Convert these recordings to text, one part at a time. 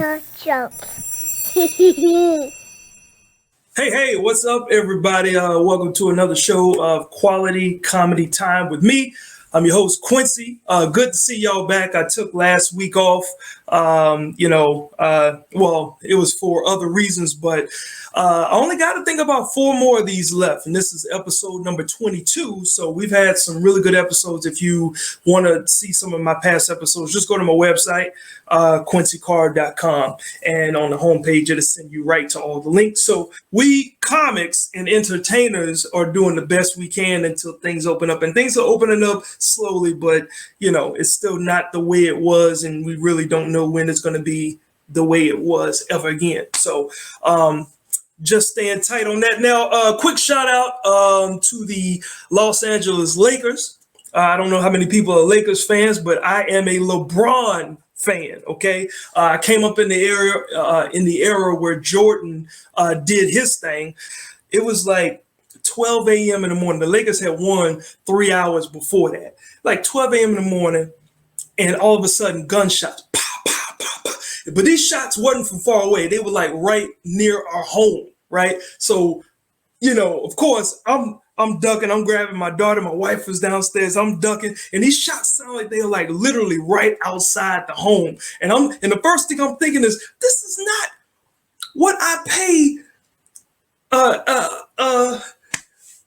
no joke. Hey, what's up, everybody? Welcome to another show of Quality Comedy Time with me. I'm your host, Quincy. Good to see y'all back. I took last week off. It was for other reasons, but I only got to think about 4 more of these left, and this is episode number 22. So we've had some really good episodes. If you want to see some of my past episodes, just go to my website, quincycarr.com, and on the homepage, it'll send you right to all the links. So we comics and entertainers are doing the best we can until things open up, and things are opening up slowly, but it's still not the way it was, and we really don't know when it's going to be the way it was ever again. So just staying tight on that. Now, quick shout out to the Los Angeles Lakers. I don't know how many people are Lakers fans, but I am a LeBron fan. Okay, I came up in the era where Jordan did his thing. It was like 12 a.m. in the morning. The Lakers had won 3 hours before that, like 12 a.m. in the morning, and all of a sudden gunshots. But these shots wasn't from far away. They were like right near our home, right? So, of course, I'm ducking. I'm grabbing my daughter. My wife was downstairs. I'm ducking, and these shots sound like they are like literally right outside the home. And the first thing I'm thinking is, this is not what I pay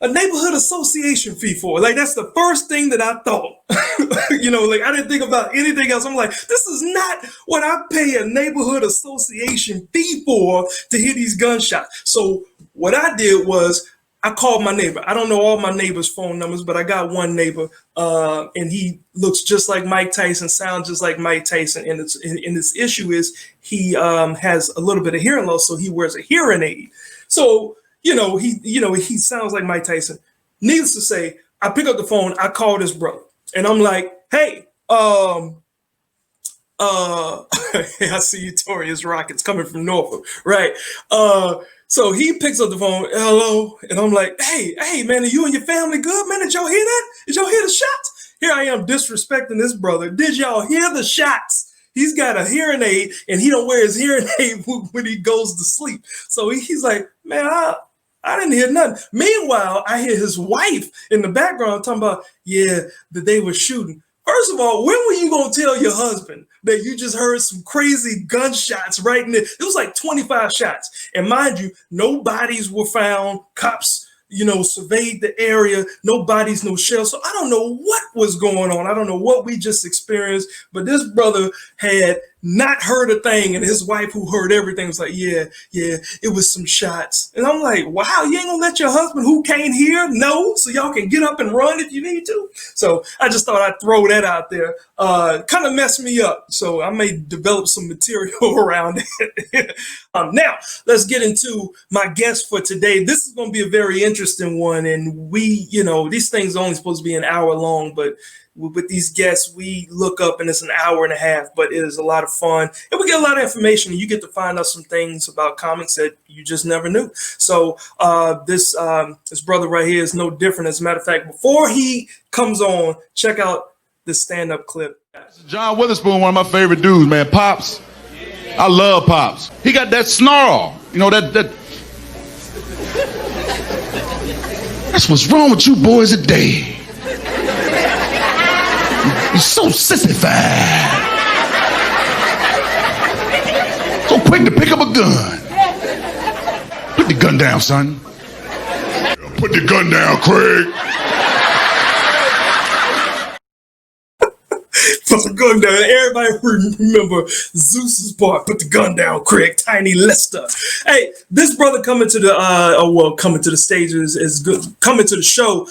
a neighborhood association fee for. Like, that's the first thing that I thought. I didn't think about anything else. I'm like, this is not what I pay a neighborhood association fee for to hear these gunshots. So what I did was I called my neighbor. I don't know all my neighbors' phone numbers, but I got one neighbor, and he looks just like Mike Tyson, sounds just like Mike Tyson. And this issue is he has a little bit of hearing loss, so he wears a hearing aid. So he sounds like Mike Tyson. Needless to say, I pick up the phone, I call this brother, and I'm like, hey, I see you, Torius Rockets coming from Norfolk, right? So he picks up the phone, hello, and I'm like, hey, man, are you and your family good, man? Did y'all hear that? Did y'all hear the shots? Here I am disrespecting this brother. Did y'all hear the shots? He's got a hearing aid, and he don't wear his hearing aid when he goes to sleep. So he's like, man, I didn't hear nothing. Meanwhile, I hear his wife in the background talking about, that they were shooting. First of all, when were you going to tell your husband that you just heard some crazy gunshots right in there? It was like 25 shots. And mind you, no bodies were found. Cops, surveyed the area. No bodies, no shells. So I don't know what was going on. I don't know what we just experienced. But this brother had not heard a thing. And his wife, who heard everything, was like, yeah, it was some shots. And I'm like, wow, you ain't gonna let your husband, who can't hear, know, so y'all can get up and run if you need to? So I just thought I'd throw that out there. Kind of messed me up. So I may develop some material around it. Now, let's get into my guest for today. This is going to be a very interesting one. And these things are only supposed to be an hour long, but with these guests, we look up and it's an hour and a half, but it is a lot of fun. And we get a lot of information, and you get to find out some things about comics that you just never knew. So this brother right here is no different. As a matter of fact, before he comes on, check out this stand-up clip. John Witherspoon, one of my favorite dudes, man. Pops. I love Pops. He got that snarl. That's what's wrong with you boys today. You're so sissified. So quick to pick up a gun. Put the gun down, son. Put the gun down, Craig. Put the gun down. Everybody remember Zeus's part. Put the gun down, Craig. Tiny Lester. Hey, this brother coming to the stage is good. Coming to the show.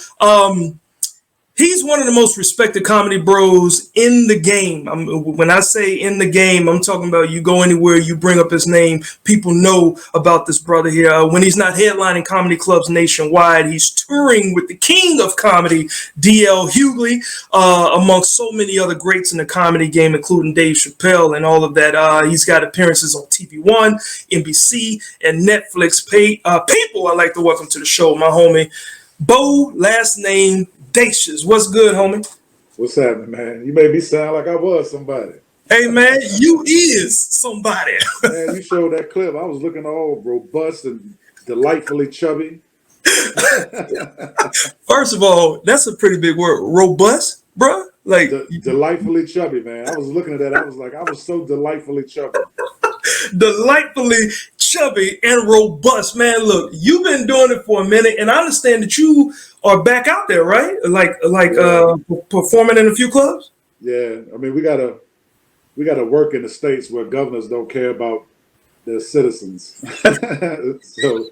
He's one of the most respected comedy bros in the game. When I say in the game, I'm talking about you go anywhere, you bring up his name, people know about this brother here. When he's not headlining comedy clubs nationwide, he's touring with the king of comedy, D.L. Hughley, amongst so many other greats in the comedy game, including Dave Chappelle and all of that. He's got appearances on TV One, NBC, and Netflix. People I'd like to welcome to the show, my homie, Bo Last Name Dacious. What's good, homie? What's happening, man? You made me sound like I was somebody. Hey man, you is somebody. Man, you showed that clip. I was looking all robust and delightfully chubby. First of all, that's a pretty big word. Robust, bro. Like Delightfully chubby, man. I was looking at that. I was like, I was so delightfully chubby. delightfully chubby and robust, man. Look, you've been doing it for a minute, and I understand that you are back out there, right? Performing in a few clubs. Yeah, I mean, we gotta work in the states where governors don't care about their citizens. so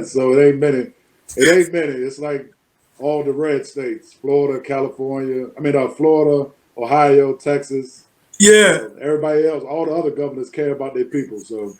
so it ain't many. It ain't many. It's like all the red states: Florida, California. I mean, Florida, Ohio, Texas. Yeah. Everybody else, all the other governors care about their people. So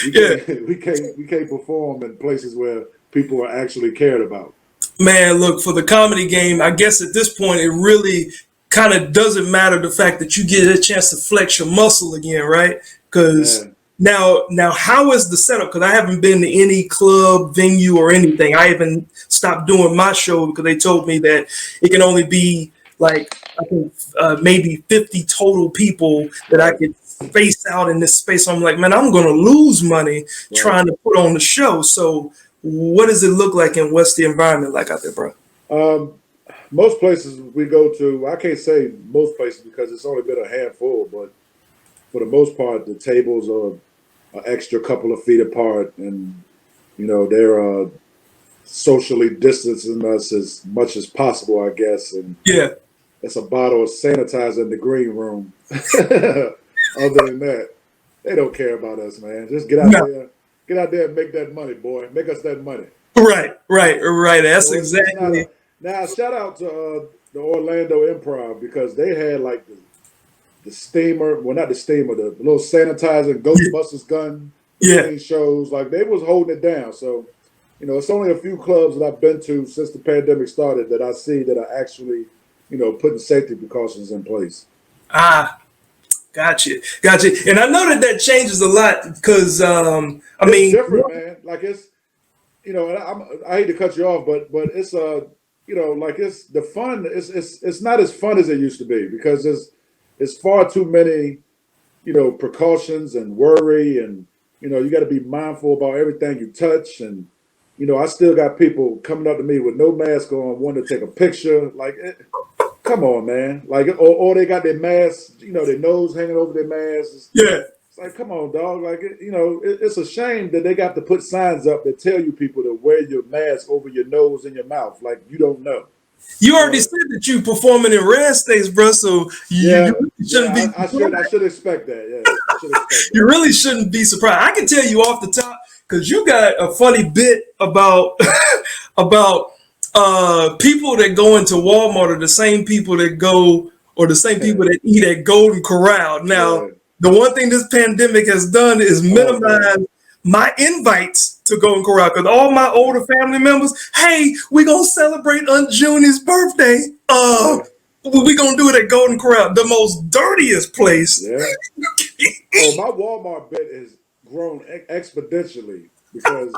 we can't perform in places where people are actually cared about. Man, look, for the comedy game, I guess at this point it really kind of doesn't matter the fact that you get a chance to flex your muscle again, right? Because now, how is the setup? Because I haven't been to any club, venue, or anything. I haven't stopped doing my show because they told me that it can only be like I think maybe 50 total people that I could space out in this space. So I'm like, man, I'm gonna lose money trying to put on the show. So what does it look like, and what's the environment like out there, bro? Most places we go to, I can't say most places because it's only been a handful, but for the most part, the tables are an extra couple of feet apart, and they're socially distancing us as much as possible, I guess. And yeah, it's a bottle of sanitizer in the green room. Other than that, they don't care about us, man. Just get out there and make that money, boy. Make us that money. Right. That's exactly. Now, shout out to the Orlando Improv because they had like the steamer, well, not the steamer, the little sanitizer, Ghostbusters gun shows. Like they was holding it down. So, it's only a few clubs that I've been to since the pandemic started that I see that are actually, putting safety precautions in place. Gotcha. And I know that changes a lot because It's different, man. Like it's, I hate to cut you off, but it's like it's the fun. It's not as fun as it used to be because it's far too many, precautions and worry, and you got to be mindful about everything you touch, and I still got people coming up to me with no mask on, wanting to take a picture. Like, come on, man. Like, or they got their masks, their nose hanging over their masks. Yeah. It's like, come on, dog. Like, it's a shame that they got to put signs up that tell you people to wear your mask over your nose and your mouth. Like, you don't know. You already said that you performing in red states, bro. So you shouldn't be. I should expect that. Yeah, I should expect that. You really shouldn't be surprised. I can tell you off the top because you got a funny bit about about people that go into Walmart are the same people that go or the same people that eat at Golden Corral. Now, the one thing this pandemic has done is minimize my invites to Golden Corral because all my older family members, hey, we're gonna celebrate Aunt Junie's birthday. We're gonna do it at Golden Corral, the most dirtiest place. Yeah. My Walmart bet has grown exponentially because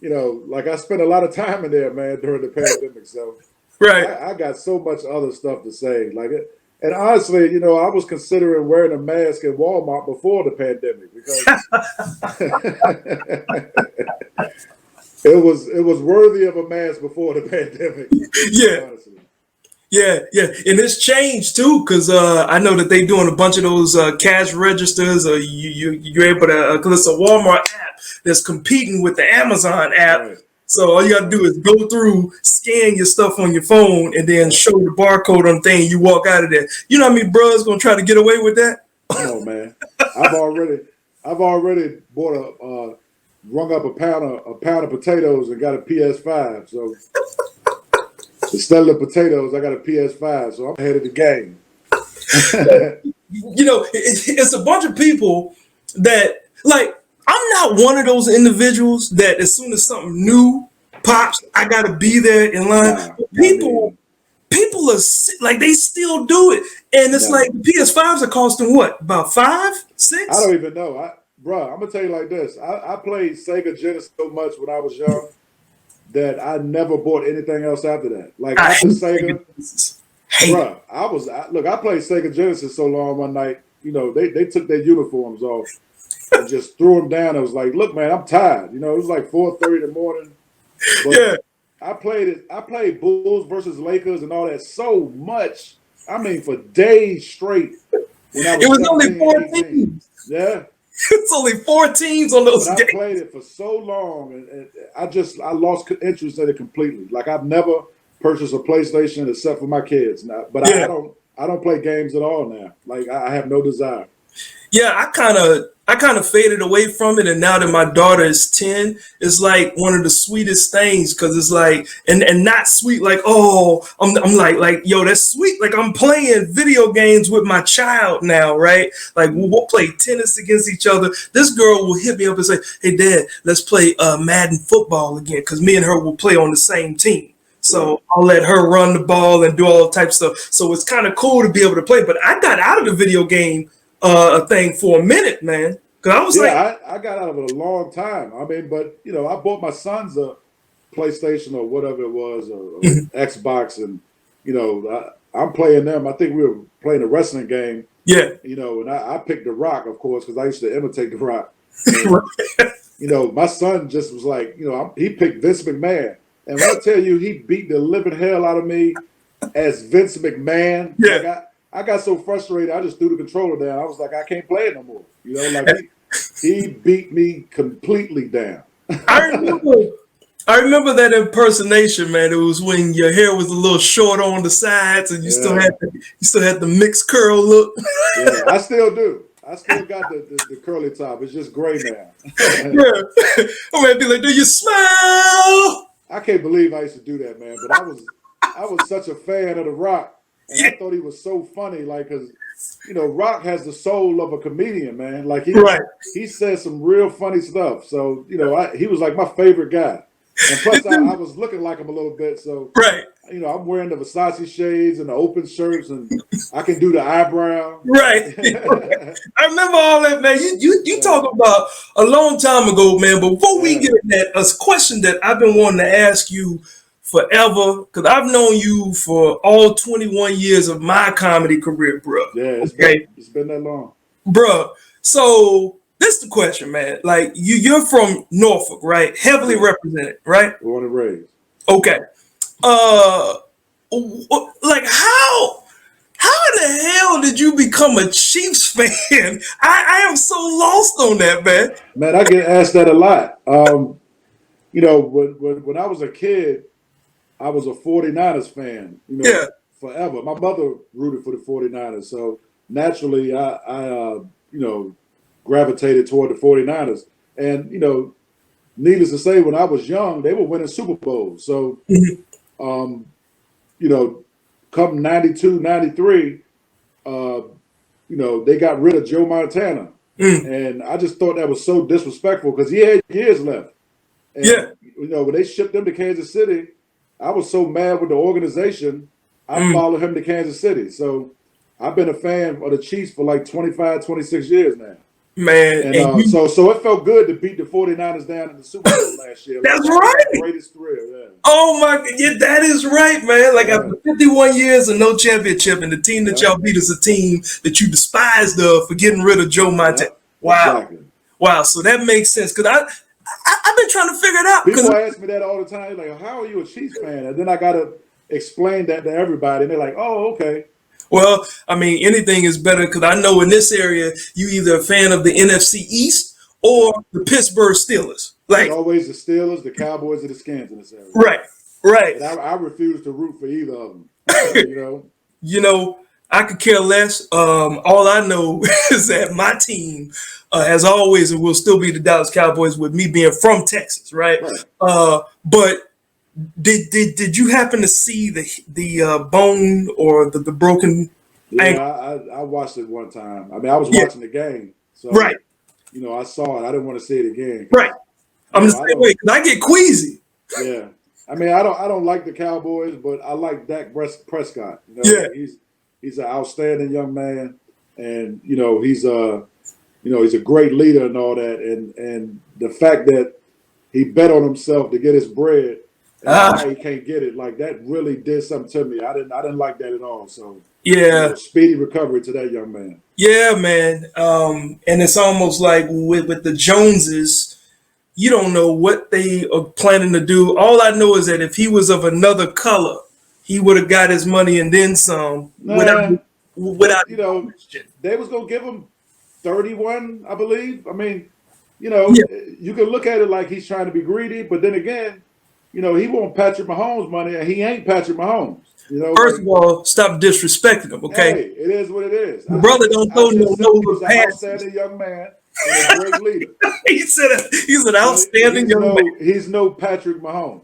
like I spent a lot of time in there, man, during the pandemic. So I got so much other stuff to say. Like it. And honestly, I was considering wearing a mask at Walmart before the pandemic because it was worthy of a mask before the pandemic. Yeah. Honestly. Yeah. And it's changed too, because I know that they're doing a bunch of those cash registers. You're able to, because it's a Walmart app that's competing with the Amazon app. Right. So all you got to do is go through, scan your stuff on your phone, and then show the barcode on the thing. You walk out of there. You know how many bros gonna try to get away with that? Come on, man. I've already bought rung up a pound of potatoes and got a PS5. So instead of the potatoes, I got a PS5. So I'm ahead of the game. It's a bunch of people that like. I'm not one of those individuals that as soon as something new pops, I gotta be there in line. People are like they still do it, and it's like the PS5s are costing what, about $5, $6? I don't even know, bro. I'm gonna tell you like this. I played Sega Genesis so much when I was young that I never bought anything else after that. Like after Sega, Hate it. Bruh, look, I played Sega Genesis so long one night, you know, they took their uniforms off and just threw them down. I was like, look, man, I'm tired. You know, it was like 4:30 in the morning. But Yeah. I played Bulls versus Lakers and all that so much. I mean, for days straight when I was It was only 17, 4 18. teams. Yeah. It's only 4 teams on those But I games. played it for so long, and I lost interest in it completely. Like I've never purchased a PlayStation except for my kids. Now, but Yeah. I don't play games at all now. Like I have no desire. Yeah, I kind of faded away from it, and now that my daughter is 10, it's like one of the sweetest things because it's like and not sweet like, oh, I'm like yo, that's sweet, like I'm playing video games with my child now, right? Like we'll play tennis against each other. This girl will hit me up and say, hey Dad, let's play Madden football again, because me and her will play on the same team. So I'll let her run the ball and do all types of stuff. So it's kind of cool to be able to play. But I got out of the video game thing for a minute, man. Cause I was I got out of it a long time. I mean, but you know, I bought my sons a PlayStation or whatever it was, or Xbox, and you know, I'm playing them. I think we were playing a wrestling game. Yeah. You know, and I picked The Rock, of course, because I used to imitate The Rock. And, you know, my son just was like, you know, he picked Vince McMahon. And when I tell you, he beat the living hell out of me as Vince McMahon. Yeah. Like I got so frustrated, I just threw the controller down. I was like, I can't play it no more. You know, like he beat me completely down. I remember that impersonation, man. It was when your hair was a little short on the sides, and you still had the mixed curl look. Yeah, I still do. I still got the curly top. It's just gray now. Yeah. I'm gonna be like, do you smell? I can't believe I used to do that, man. But I was such a fan of The Rock, and I thought he was so funny. Like, cause you know, Rock has the soul of a comedian, man. Like he says some real funny stuff. So you know, he was like my favorite guy. And plus, I was looking like him a little bit. So you know, I'm wearing the Versace shades and the open shirts, and I can do the eyebrow. Right. I remember all that, man. You talk about a long time ago, man. But before we get in that, a question that I've been wanting to ask you forever, because I've known you for all 21 years of my comedy career, bro. Yeah, it's been that long. Bro, so this is the question, man. Like, you're from Norfolk, right? Heavily represented, right? Born and raised. Okay. Like how in the hell did you become a Chiefs fan? I am so lost on that, man. Man, I get asked that a lot. You know, when I was a kid, I was a 49ers fan, you know, forever. My mother rooted for the 49ers. So naturally, I you know, gravitated toward the 49ers. And, you know, needless to say, when I was young, they were winning Super Bowls. So, you know, come 92, 93, you know, they got rid of Joe Montana. And I just thought that was so disrespectful because he had years left. And, you know, when they shipped him to Kansas City, I was so mad with the organization, I followed him to Kansas City. So I've been a fan of the Chiefs for like 25, 26 years now. Man. And so it felt good to beat the 49ers down in the Super Bowl last year. That's right. The greatest thrill, yeah. Oh, my God. Yeah, that is right, man. Like, after 51 years and no championship, and the team that y'all beat is a team that you despised for getting rid of Joe Montana. Wow. Exactly. Wow. So that makes sense. Because I've been trying to figure it out. People ask me that all the time. Like, how are you a Chiefs fan? And then I got to explain that to everybody. And they're like, oh, okay. Well, I mean, anything is better because I know in this area, you either a fan of the NFC East or the Pittsburgh Steelers. Like, it's always the Steelers, the Cowboys, and the Skins in this area. Right. And I refuse to root for either of them. You know? You know, I could care less. All I know is that my team, as always, and will still be the Dallas Cowboys with me being from Texas, right? But did you happen to see the bone or the broken ankle? I watched it one time. I mean, I was watching the game, so you know, I saw it. I didn't want to see it again. I'm the same way because I get queasy. Yeah, I mean, I don't like the Cowboys, but I like Dak Prescott. You know, he's an outstanding young man, and you know, he's a great leader and all that. And the fact that he bet on himself to get his bread. and now he can't get it. Like that really did something to me. I didn't like that at all. So speedy recovery to that young man. Yeah, man. And it's almost like with the Joneses, you don't know what they are planning to do. All I know is that if he was of another color, he would have got his money and then some. Without they was gonna give him 31, I believe. I mean, you can look at it like he's trying to be greedy, but then again, he want Patrick Mahomes money, and he ain't Patrick Mahomes. First of all, stop disrespecting him, okay? Hey, it is what it is. Brother don't throw no passes. He's an outstanding young man and a great leader. he's an outstanding young man. He's no Patrick Mahomes.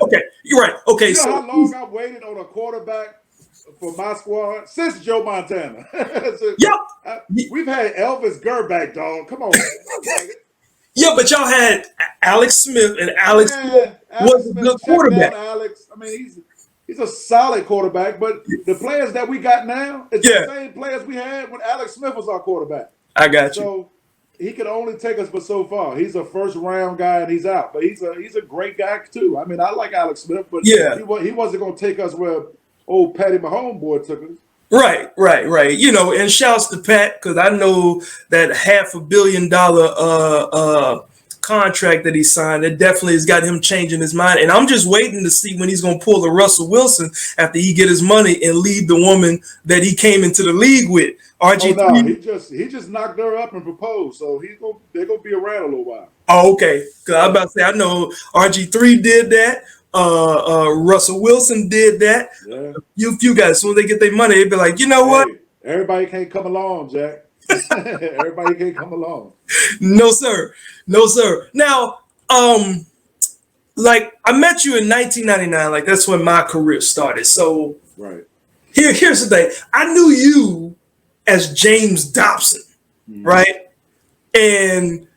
Okay, you're right. Okay, so how long I've waited on a quarterback for my squad since Joe Montana. We've had Elvis Gerback, dog. Come on, man. Yeah, but y'all had Alex Smith, and Alex Smith was a good quarterback. Alex, I mean, he's a solid quarterback, but the players that we got now, it's the same players we had when Alex Smith was our quarterback. I got you. So he could only take us but so far. He's a first round guy and he's out, but he's a great guy too. I mean, I like Alex Smith, but he wasn't going to take us where old Patty Mahomes boy took us. Right. And shouts to Pat, because I know that $500 million contract that he signed, it definitely has got him changing his mind. And I'm just waiting to see when he's going to pull the Russell Wilson after he get his money and leave the woman that he came into the league with. RG3. Oh, no, he just knocked her up and proposed, so they're gonna be around a little while. Oh, okay. Cause I'm about to say I know RG3 did that. Russell Wilson did that. Yeah. You guys, as soon as they get their money, they'd be like, you know what? Everybody can't come along, Jack. Everybody can't come along. No, sir. Now, like I met you in 1999. Like that's when my career started. So here's the thing. I knew you as James Dobson, right? And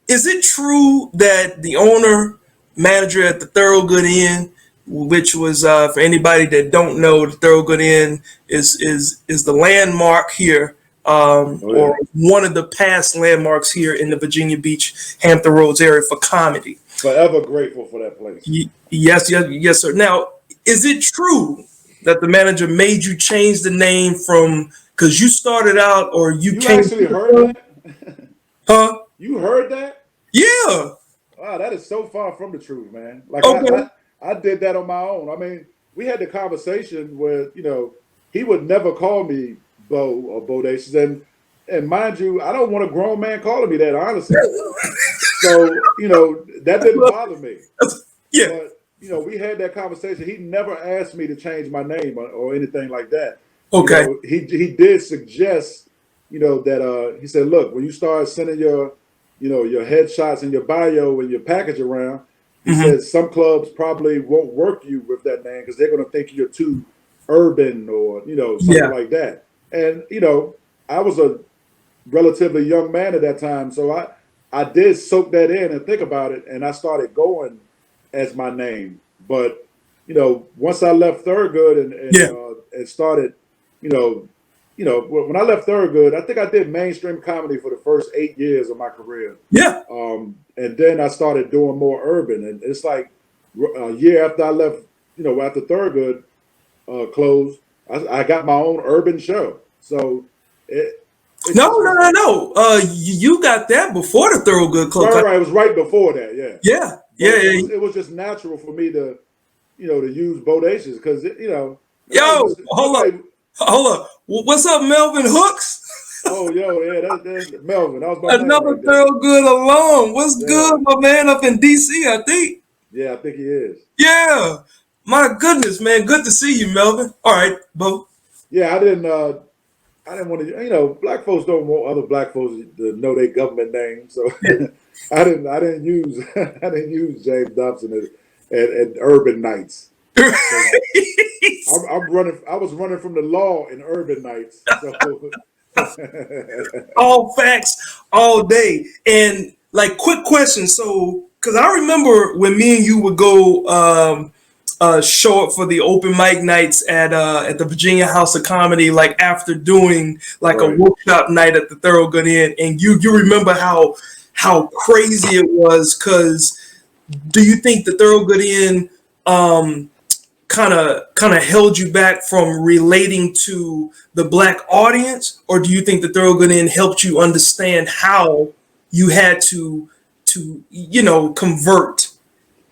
is it true that the owner, manager at the Thoroughgood Inn, which was for anybody that don't know, the Thoroughgood Inn is the landmark here, or one of the past landmarks here in the Virginia Beach, Hampton Roads area for comedy. Forever grateful for that place. Yes, sir. Now, is it true that the manager made you change the name from, because you started out, or you came actually heard that? Huh? You heard that? Yeah. Wow, that is so far from the truth, man. Like Okay. I did that on my own. I mean, we had the conversation where, he would never call me Bo or Bo Dacious. And mind you, I don't want a grown man calling me that, honestly. So, that didn't bother me. Yeah. But, we had that conversation. He never asked me to change my name or anything like that. Okay. He did suggest, that he said, look, when you start sending your headshots and your bio and your package around, he said some clubs probably won't work you with that name because they're going to think you're too urban or, something like that. And, I was a relatively young man at that time. So I did soak that in and think about it. And I started going as my name. But, once I left Thoroughgood and started, when I left Thoroughgood, I think I did mainstream comedy for the first 8 years of my career. Yeah. And then I started doing more urban. And it's like a year after I left, after Thoroughgood closed, I got my own urban show. So No. You got that before the Thoroughgood closed. Right. It was right before that. Yeah. It was just natural for me to, to use Bo Dacious because, Hold up. What's up, Melvin Hooks? Oh, that's Melvin. That was my another name Thoroughgood alum. What's good, my man, up in DC, I think. Yeah, I think he is. Yeah. My goodness, man. Good to see you, Melvin. All right, Bo. Yeah, I didn't want to, black folks don't want other black folks to know their government name. So I didn't use James Dobson at Urban Nights. So I was running from the law in Urban Nights. So. All facts all day. And like quick question. So, because I remember when me and you would go show up for the open mic nights at the Virginia House of Comedy, like after doing like a workshop night at the Thoroughgood Inn, and you remember how crazy it was. Because do you think the Thoroughgood Inn kind of held you back from relating to the black audience, or do you think the Thorogood Inn helped you understand how you had to convert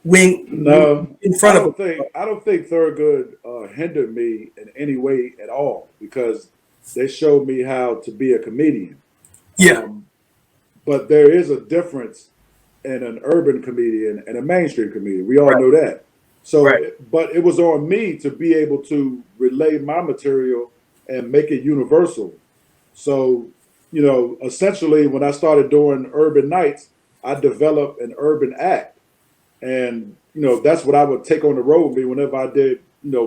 when No, in front of I don't think Thurgood hindered me in any way at all because they showed me how to be a comedian. yeah, But there is a difference in an urban comedian and a mainstream comedian. We all right, know that. So, right, but it was on me to be able to relay my material and make it universal. So, essentially, when I started doing urban nights, I developed an urban act. And, that's what I would take on the road with me whenever I did,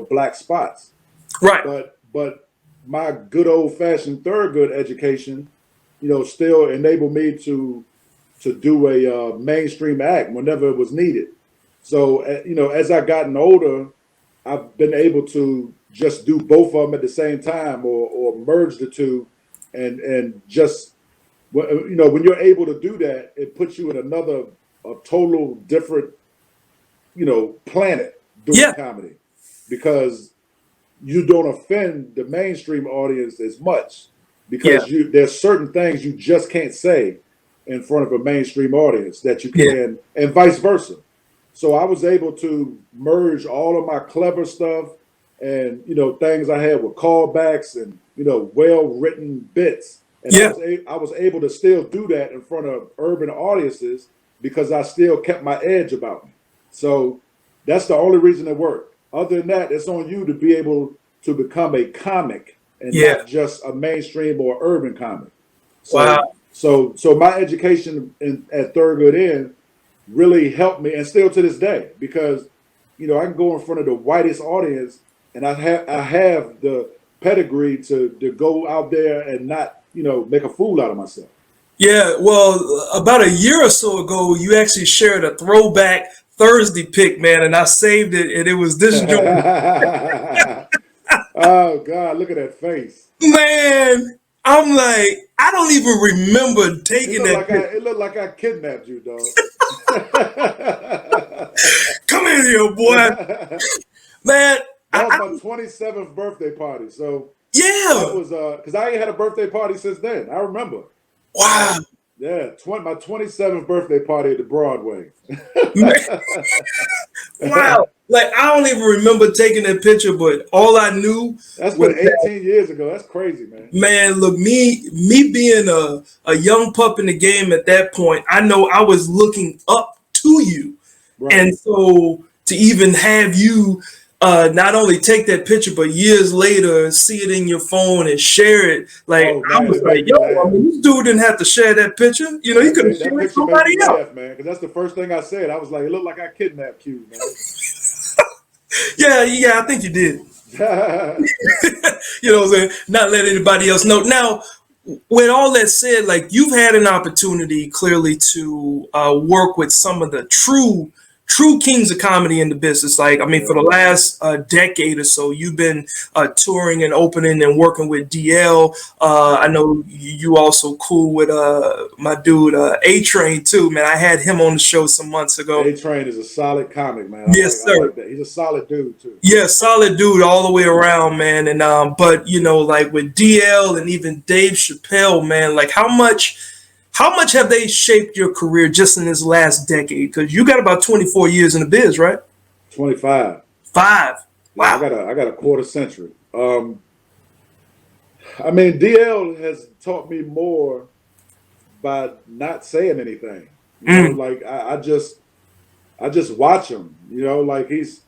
black spots. right, But my good old fashioned Thurgood education, still enabled me to do a mainstream act whenever it was needed. So, as I gotten older, I've been able to just do both of them at the same time or merge the two and just, when you're able to do that, it puts you in a total different, planet doing yeah, comedy because you don't offend the mainstream audience as much yeah, because there's certain things you just can't say in front of a mainstream audience that you yeah, can, and vice versa. So I was able to merge all of my clever stuff and things I had with callbacks and well-written bits, and yeah, I was able to still do that in front of urban audiences because I still kept my edge about me. So that's the only reason it worked. Other than that, it's on you to be able to become a comic and yeah. not just a mainstream or urban comic. So Wow. so my education at Thurgood Inn really helped me, and still to this day, because I can go in front of the whitest audience, and I have the pedigree to go out there and not make a fool out of myself. Yeah, well, about a year or so ago, you actually shared a throwback Thursday pick, man, and I saved it, and it was this joint. Oh God, look at that face. Man, I'm like, I don't even remember taking that pic. It looked like I kidnapped you, dog. Come in here, boy. Man, That was my 27th birthday party. So that yeah. was because I ain't had a birthday party since then. I remember. Wow. Yeah, my 27th birthday party at the Broadway. Wow. Like, I don't even remember taking that picture, but all I knew That's was been 18 years ago. That's crazy, man. man, look, me being a young pup in the game at that point, I know I was looking up to you. Right. And so to even have you not only take that picture, but years later see it in your phone and share it, like Oh I man, was it like, made me yo, I laugh. mean, this dude didn't have to share that picture. You could have That shared it with picture made me somebody else. laugh, man, because that's the first thing I said. I was like, it looked like I kidnapped you, man. Yeah, I think you did. You know what I'm saying? Not let anybody else know. Now, with all that said, like you've had an opportunity clearly to work with some of the true kings of comedy in the business. Like, I mean, Yeah. for the last decade or so, you've been touring and opening and working with DL. I know you also cool with my dude A Train too, man. I had him on the show some months ago. A Train is a solid comic, man. Yes, I sir. like that. He's a solid dude too. Yeah, solid dude all the way around, man. And but like with DL and even Dave Chappelle, man, like how much have they shaped your career just in this last decade? Because you got about 24 years in the biz, right? 25. 5. Yeah, Wow. I got a quarter century. I mean, DL has taught me more by not saying anything. Mm. Like I just watch him. Like he's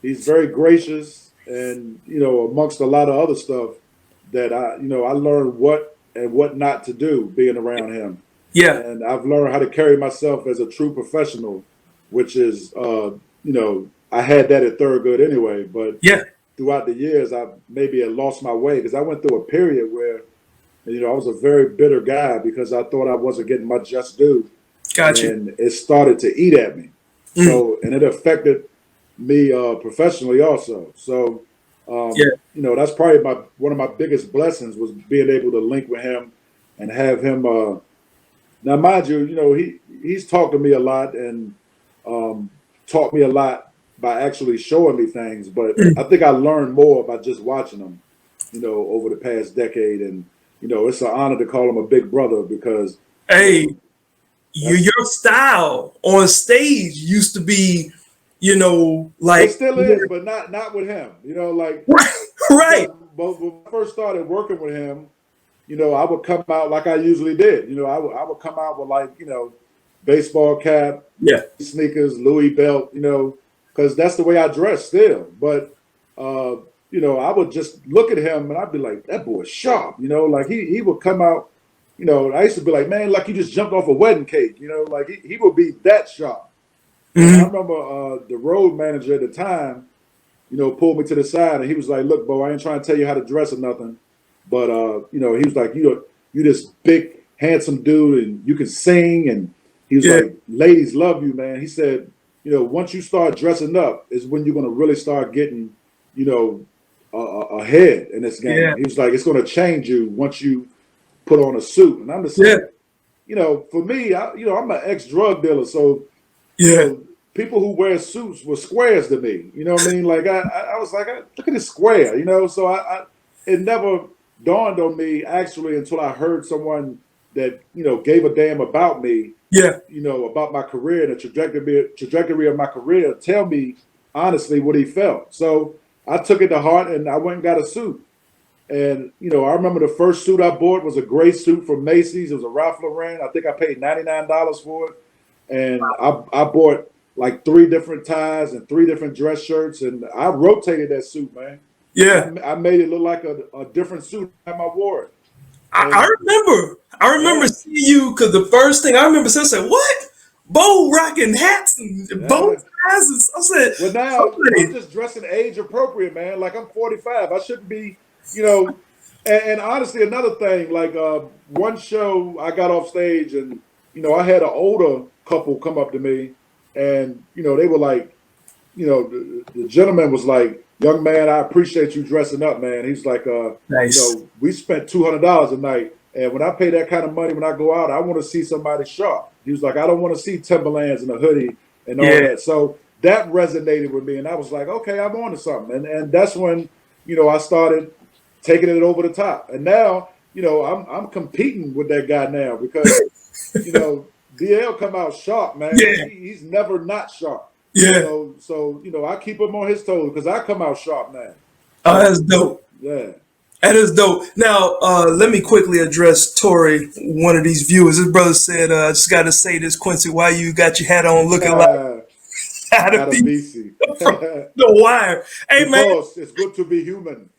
very gracious, and amongst a lot of other stuff that I learned what and what not to do being around him, Yeah. and I've learned how to carry myself as a true professional, which is I had that at Thurgood anyway, but Yeah. throughout the years I maybe had lost my way because I went through a period where I was a very bitter guy because I thought I wasn't getting my just due, Got you. and it started to eat at me. Mm. So, and it affected me professionally also. So, Yeah. that's probably one of my biggest blessings was being able to link with him and have him. Now, mind you, he's talked to me a lot and taught me a lot, by actually showing me things, but I think I learned more by just watching them, over the past decade. And it's an honor to call him a big brother because Hey, that's your style on stage used to be, it like still is, but not with him. Like right. but when I first started working with him, I would come out like I usually did. I would come out with like, baseball cap, Yeah. sneakers, Louis belt, because that's the way I dress still. But I would just look at him and I'd be like, that boy's sharp, like he would come out, I used to be like, man, like you just jumped off a wedding cake, like he would be that sharp. And I Mm-hmm. remember the road manager at the time, pulled me to the side and he was like, look, Bo, I ain't trying to tell you how to dress or nothing. But he was like, you this big, handsome dude and you can sing. And he was Yeah. like, ladies love you, man. He said, once you start dressing up is when you're gonna really start getting, ahead in this game. Yeah. He was like, it's gonna change you once you put on a suit. And I'm just Yeah. like, for me, I'm an ex-drug dealer, so Yeah. people who wear suits were squares to me. You know what I mean? Like I was like, look at this square. So it never dawned on me actually until I heard someone that gave a damn about me. Yeah. About my career and the trajectory of my career. Tell me honestly what he felt. So I took it to heart and I went and got a suit. And I remember the first suit I bought was a gray suit from Macy's. It was a Ralph Lauren. I think I paid $99 for it. And I bought like 3 different ties and 3 different dress shirts, and I rotated that suit, man. Yeah. I made it look like a different suit time I wore it. I And remember. I remember yeah, seeing you because the first thing I remember saying, "What? Bo rocking hats and bow yeah. ties." And I said, Well, now I'm "Somebody." just dressing age appropriate, man. Like I'm 45. I shouldn't be, and honestly, another thing, like one show I got off stage and, I had an older couple come up to me and, they were like, the gentleman was like, young man, I appreciate you dressing up, man. He's like, Nice. we spent $200 a night. And when I pay that kind of money, when I go out, I want to see somebody sharp. He was like, I don't want to see Timberlands and a hoodie and all Yeah. that. So that resonated with me. And I was like, okay, I'm on to something. And that's when, I started taking it over the top. And now, I'm competing with that guy now because, DL come out sharp, man. Yeah. He's never not sharp. Yeah. So I keep him on his toes because I come out sharp now. Oh, So that's dope. yeah. That is dope. Now, let me quickly address Tori, one of these viewers. His brother said, "I just got to say this, Quincy. Why you got your hat on looking like out of Out of BC. from the wire?" Hey, man. Because it's good to be human.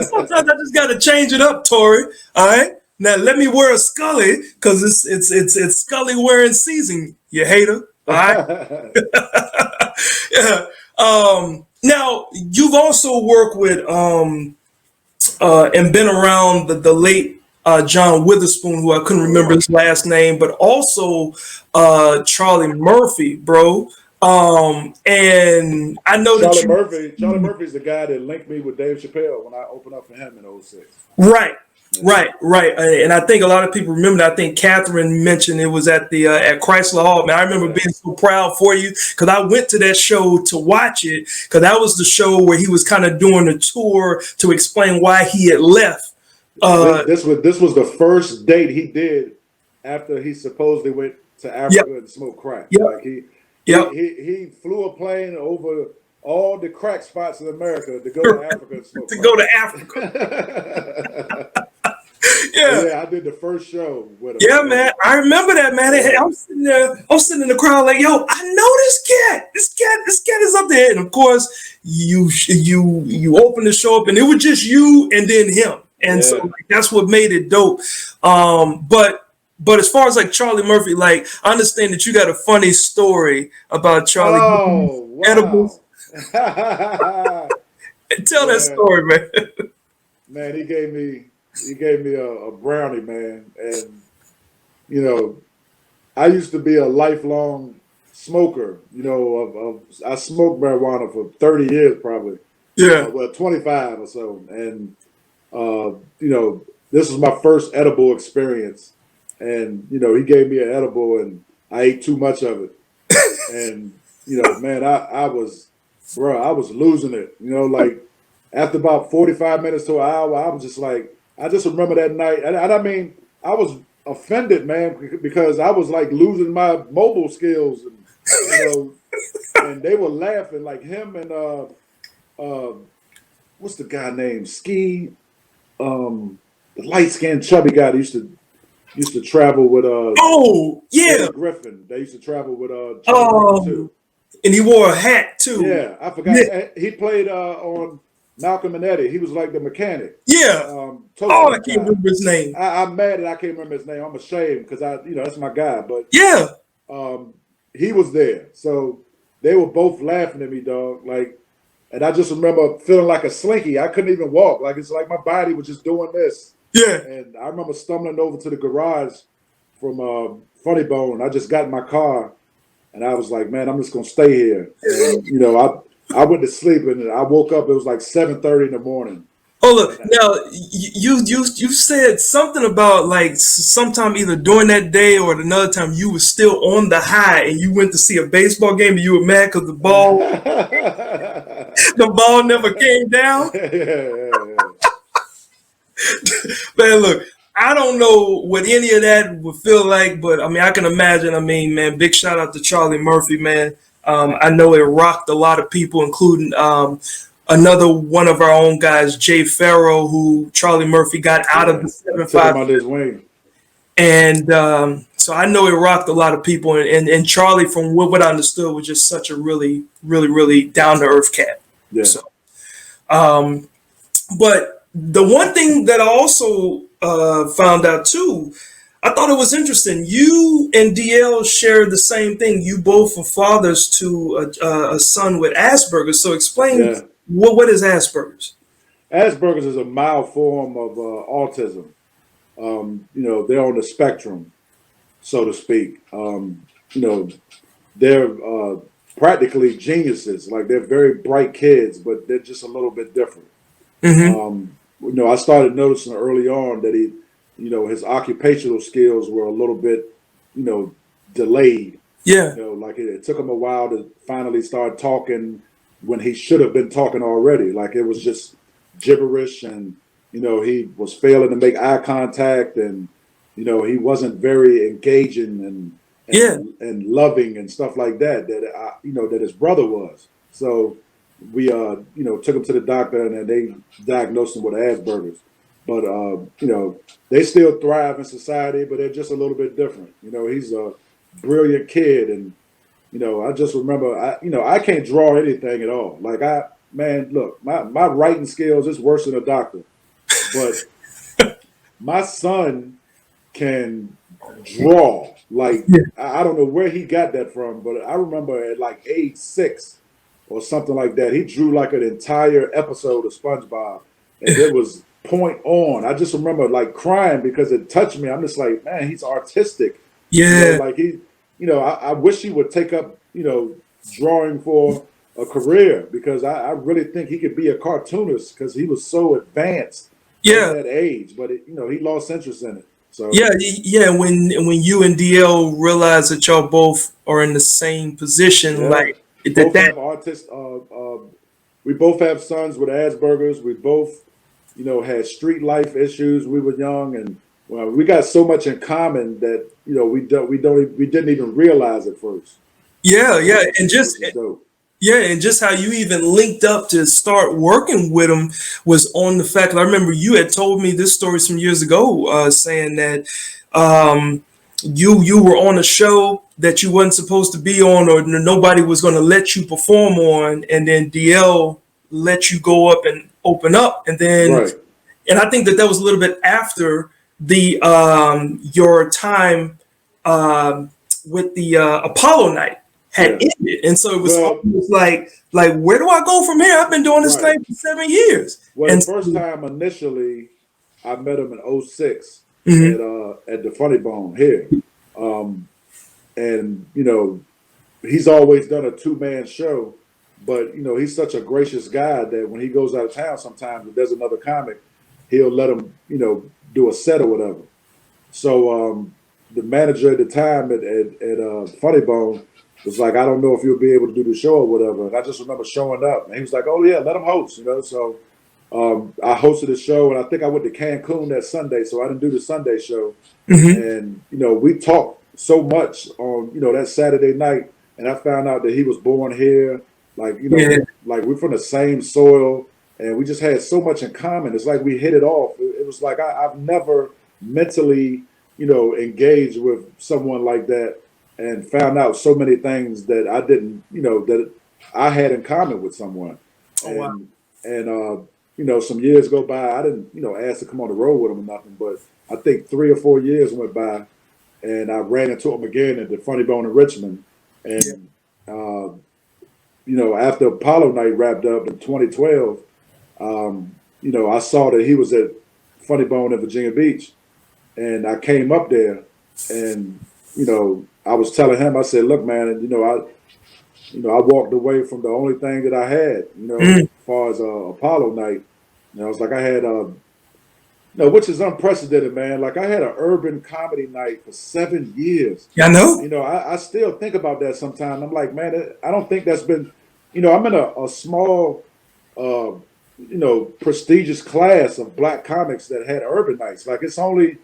Sometimes I just gotta change it up, Tori. All right. Now let me wear a Scully because it's Scully wearing season. You hater. All right. Yeah. Now you've also worked with and been around the late John Witherspoon, who I couldn't remember his last name, but also Charlie Murphy, bro. And I know that Charlie Murphy's the guy that linked me with Dave Chappelle when I opened up for him in 06. Right. And I think a lot of people remember that. I think Catherine mentioned it was at the at Chrysler Hall. Man, I remember being so proud for you because I went to that show to watch it because that was the show where he was kind of doing a tour to explain why he had left. This was the first date he did after he supposedly went to Africa and smoked crack. Yep. Like he flew a plane over all the crack spots in America to go to Africa and smoke crack. Go to Africa. Yeah, I did the first show with him. Yeah, man, I remember that, man. I'm sitting there, I'm sitting in the crowd like, yo, I know this cat is up there. And of course, you open the show up, and it was just you and then him, and so like, that's what made it dope. But as far as like Charlie Murphy, like I understand that you got a funny story about Charlie. Oh, wow. Edibles. Tell that story, man. Man, he gave me a brownie, man. And I used to be a lifelong smoker. I smoked marijuana for 30 years probably. Yeah. 25 or so. And this was my first edible experience. And he gave me an edible and I ate too much of it. And Man, I was, bro, I was losing it. Like after about 45 minutes to an hour, I was just like, I just remember that night. And I mean, I was offended, man, because I was like losing my mobile skills, and and they were laughing, like him and uh, what's the guy named Ski, the light skinned chubby guy that used to travel with Oh, yeah. Eddie Griffin. They used to travel with Charlie Murphy Um, too. and he wore a hat too. Yeah, I forgot. Yeah. He played on Malcolm and Eddie. He was like the mechanic. Yeah. Oh, I Toastman can't guy. remember his name. I'm mad that I can't remember his name. I'm ashamed because that's my guy. But Yeah. he was there, so they were both laughing at me, dog. Like, and I just remember feeling like a slinky. I couldn't even walk. Like it's like my body was just doing this. Yeah. And I remember stumbling over to the garage from Funny Bone. I just got in my car, and I was like, man, I'm just gonna stay here. And I went to sleep, and I woke up. It was like 7:30 in the morning. Oh look, now you said something about like sometime either during that day or another time you were still on the high and you went to see a baseball game and you were mad because the ball never came down. Man, look, I don't know what any of that would feel like, but I mean, I can imagine. I mean, man, big shout out to Charlie Murphy, man. I know it rocked a lot of people, including another one of our own guys, Jay Farrow, who Charlie Murphy got out of the 7-5. Took him under his wing. And so I know it rocked a lot of people. And Charlie, from what I understood, was just such a really, really, really down to earth cat. Yeah. So, but the one thing that I also found out too, I thought it was interesting. You and DL shared the same thing. You both were fathers to a son with Asperger's. So explain what is Asperger's? Asperger's is a mild form of autism. They're on the spectrum, so to speak. They're practically geniuses. Like they're very bright kids, but they're just a little bit different. Mm-hmm. I started noticing early on that his occupational skills were a little bit, delayed. Yeah. Like it took him a while to finally start talking when he should have been talking already. Like it was just gibberish, and he was failing to make eye contact, and he wasn't very engaging and loving and stuff like that that his brother was. So we took him to the doctor, and they diagnosed him with Asperger's. But they still thrive in society, but they're just a little bit different. He's a brilliant kid, and I just remember I can't draw anything at all. Like look, my writing skills is worse than a doctor, but my son can draw. Like I don't know where he got that from, but I remember at like age 6 or something like that, he drew like an entire episode of SpongeBob, and it was point on. I just remember like crying because it touched me. I'm just like, man, he's artistic. Yeah. Like he, I wish he would take up, drawing for a career, because I really think he could be a cartoonist because he was so advanced at that age. But he lost interest in it. So yeah. When you and DL realize that y'all both are in the same position, like both have artists. We both have sons with Asperger's. We both, had street life issues. We were young, and we got so much in common that we didn't even realize at first. Yeah, and just how you even linked up to start working with him was on the fact that I remember you had told me this story some years ago, saying that you were on a show that you wasn't supposed to be on, or nobody was going to let you perform on, and then DL let you go up and open up, and then and I think that was a little bit after the your time with the Apollo night had ended, and so it was almost like where do I go from here? I've been doing this thing for 7 years. Well, and the first time initially, I met him in 06 at the Funny Bone here, and he's always done a 2-man show, but he's such a gracious guy that when he goes out of town, sometimes if there's another comic, he'll let him do a set or whatever. So the manager at the time at Funny Bone, was like, I don't know if you'll be able to do the show or whatever. And I just remember showing up, and he was like, oh yeah, let him host, you know. So I hosted the show, and I think I went to Cancun that Sunday, so I didn't do the Sunday show. And you know, we talked so much on, you know, that Saturday night, and I found out that he was born here, like, you know, like we're from the same soil, and we just had so much in common. It's like we hit it off. It was like I've never mentally, you know, engaged with someone like that and found out so many things that I didn't, you know, that I had in common with someone. And you know, some years go by. I didn't, you know, ask to come on the road with him or nothing, but I think 3 or 4 years went by, and I ran into him again at the Funny Bone in Richmond. And you know, after Apollo Night wrapped up in 2012, you know, I saw that he was at Funny Bone in Virginia Beach, and I came up there, and you know, I was telling him, I said, look, man, you know, I walked away from the only thing that I had, you know, as far as Apollo Night. You know, it's like I had, you know, which is unprecedented, man. Like I had an urban comedy night for 7 years. Yeah, I know. You know, I still think about that sometimes. I'm like, man, I don't think that's been, you know, I'm in a small, you know, prestigious class of black comics that had urban nights. Like it's only,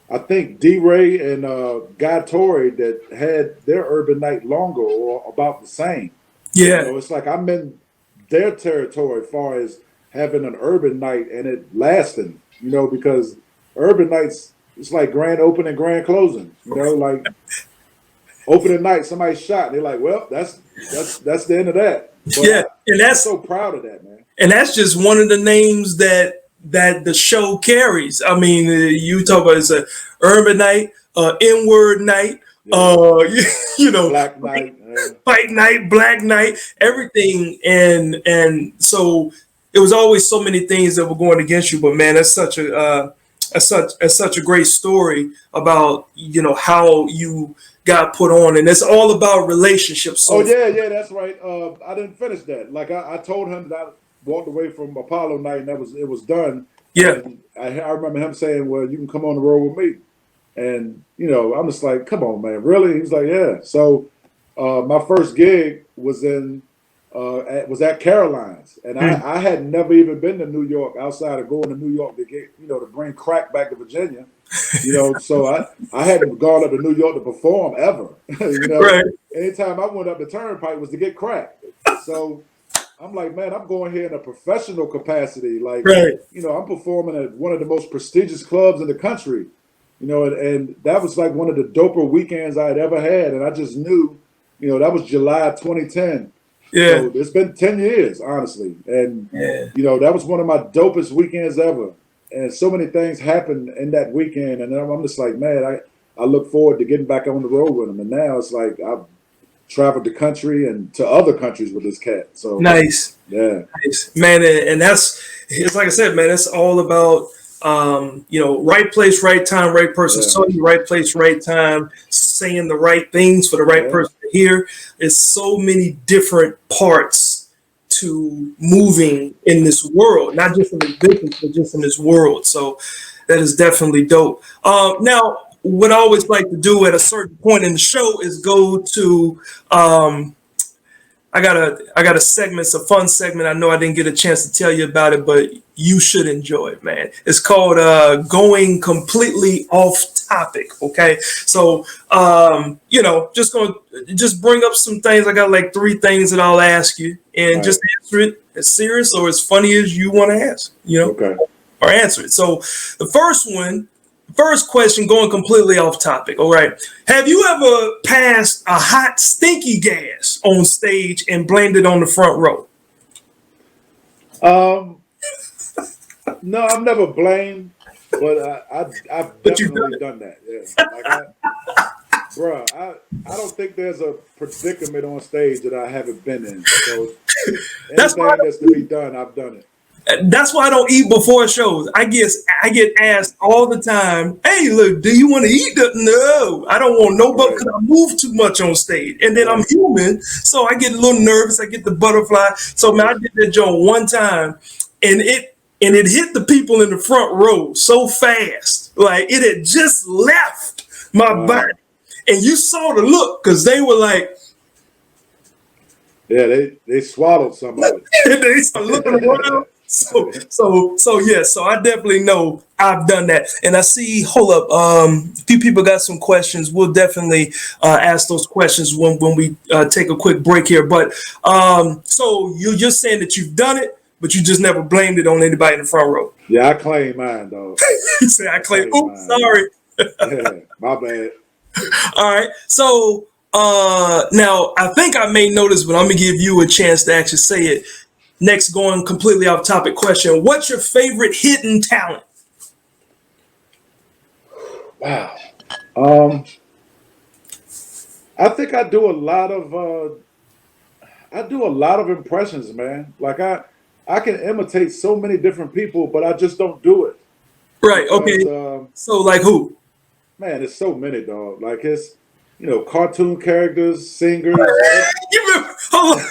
I think D-Ray and Guy Torrey that had their urban night longer or about the same. Yeah. You know, it's like I'm in their territory as far as having an urban night and it lasting, you know, because urban nights, it's like grand opening, grand closing, you know, like opening night, somebody shot, and they're like, well, that's the end of that. But yeah, and I'm so proud of that, man. And that's just one of the names that the show carries. I mean, you talk about it's a urban night, N-word night, you know, Black night, fight night, black night, everything, and so it was always so many things that were going against you. But man, that's such a great story about, you know, how you got put on, and it's all about relationships. So yeah, that's right. I didn't finish that. Like I told him that I walked away from Apollo Night, and it was done. Yeah, and I remember him saying, "Well, you can come on the road with me," and you know, I'm just like, "Come on, man, really?" He's like, "Yeah." So my first gig was at Caroline's, and I had never even been to New York outside of going to New York to get, you know, to bring crack back to Virginia, you know. So I hadn't gone up to New York to perform ever, you know. Right. Anytime I went up the turnpike was to get crack. So I'm like, man, I'm going here in a professional capacity, like, you know, I'm performing at one of the most prestigious clubs in the country, you know, and that was like one of the doper weekends I had ever had, and I just knew, you know, that was July 2010. Yeah. So it's been 10 years, honestly. And, you know, that was one of my dopest weekends ever. And so many things happened in that weekend. And I'm just like, man, I look forward to getting back on the road with him. And now it's like I've traveled the country and to other countries with this cat. So nice. Yeah. Nice. Man, and it's like I said, man, it's all about, you know, right place, right time, right person. So right place, right time, saying the right things for the right person to hear. It's so many different parts to moving in this world, not just in the business, but just in this world. So that is definitely dope. Now, what I always like to do at a certain point in the show is go to, I got a segment, it's a fun segment. I know I didn't get a chance to tell you about it, but you should enjoy it, man. It's called Going Completely Off Topic. Okay, so you know, just bring up some things. I got like 3 things that I'll ask you, and just answer it as serious or as funny as you want to ask. You know, or answer it. So the first question, going completely off topic. All right. Have you ever passed a hot, stinky gas on stage and blamed it on the front row? No, I've never blamed, but I've definitely done that. Yeah. Like bro, I don't think there's a predicament on stage that I haven't been in. So anything that's to be done, I've done it. That's why I don't eat before shows. I get asked all the time, "Hey, look, do you want to eat?" No, I don't want no butter because I move too much on stage, and then I'm human, so I get a little nervous. I get the butterfly. So man, I did that joint one time, and it hit the people in the front row so fast, like it had just left my body, and you saw the look because they were like, Yeah, they swallowed some of They start looking around. So yeah, so I definitely know I've done that. And I see, hold up, a few people got some questions. We'll definitely ask those questions when we take a quick break here. But so you're just saying that you've done it, but you just never blamed it on anybody in the front row. Yeah, I claim mine, dog. You say I claim, oops, mine. sorry. Yeah, my bad. All right. So now I think I may notice, but I'm gonna give you a chance to actually say it. Next, going completely off topic question. What's your favorite hidden talent? Wow. I think I do a lot of impressions, man. Like I can imitate so many different people, but I just don't do it. Right. Because, Okay. So like who? Man, it's so many, dog. Like it's, cartoon characters, singers. You remember? Hold on.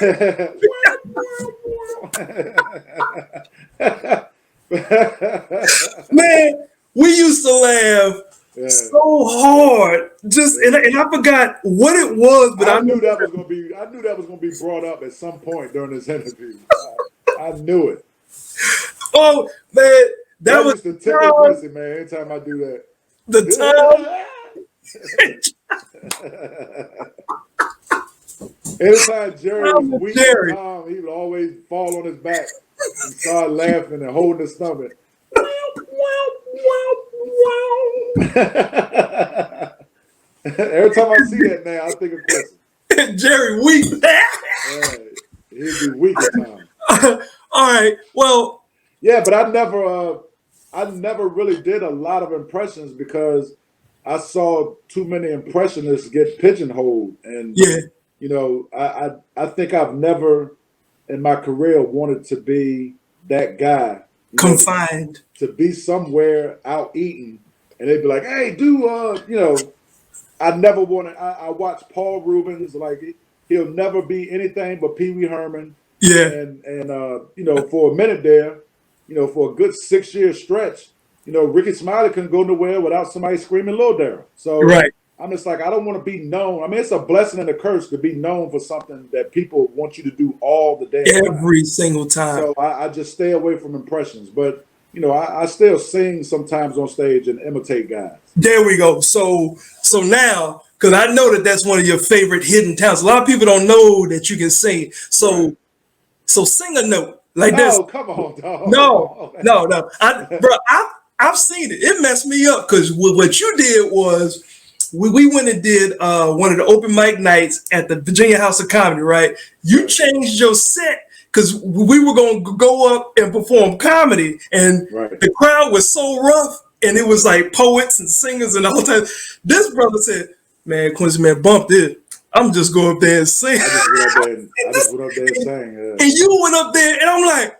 Man, we used to laugh so hard. And I forgot what it was, but I knew that was gonna be brought up at some point during this interview. I knew it. Oh man, that was used to tickle Quincy, man. Anytime I do that. The time. Anytime Jerry was weak, Jerry. He would always fall on his back and start laughing and holding his stomach. Every time I see that now, I think of Quincy. Jerry weak. Yeah, he'd be weak at times. All right. Well. Yeah, but I never really did a lot of impressions because I saw too many impressionists get pigeonholed, and I think I've never in my career wanted to be that guy. Confined. To be somewhere out eating, and they'd be like, "Hey, I never wanted. I watched Paul Rubens, like he'll never be anything but Pee Wee Herman. Yeah, and for a minute there, for a good 6-year stretch, Ricky Smiley couldn't go nowhere without somebody screaming Lil Daryl. So right. I'm just like, I don't want to be known. I mean, it's a blessing and a curse to be known for something that people want you to do all the damn every single time. So I just stay away from impressions. But, I still sing sometimes on stage and imitate guys. There we go. So now, because I know that that's one of your favorite hidden talents. A lot of people don't know that you can sing. So sing a note like this. Oh, come on, dog. No. I've seen it. It messed me up because what you did was we went and did one of the open mic nights at the Virginia House of Comedy, right? You changed your set because we were going to go up and perform comedy, and the crowd was so rough, and it was like poets and singers and all that. This brother said, "Man, Quincy, man, bump this. I'm just going up there and sing." I just went up there and sang. And you went up there, and I'm like,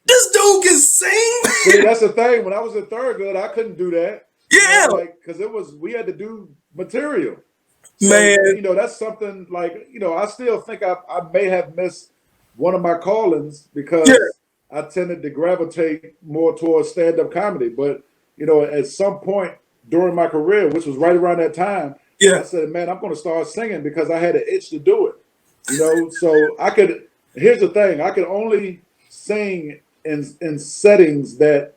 this dude can sing. See, that's the thing. When I was in third grade, I couldn't do that. Yeah, because we had to do material. So, man, that's something like I still think I may have missed one of my callings because I tended to gravitate more towards stand-up comedy. But at some point during my career, which was right around that time, I said, man, I'm going to start singing because I had an itch to do it. So I could. Here's the thing: I could only sing in settings that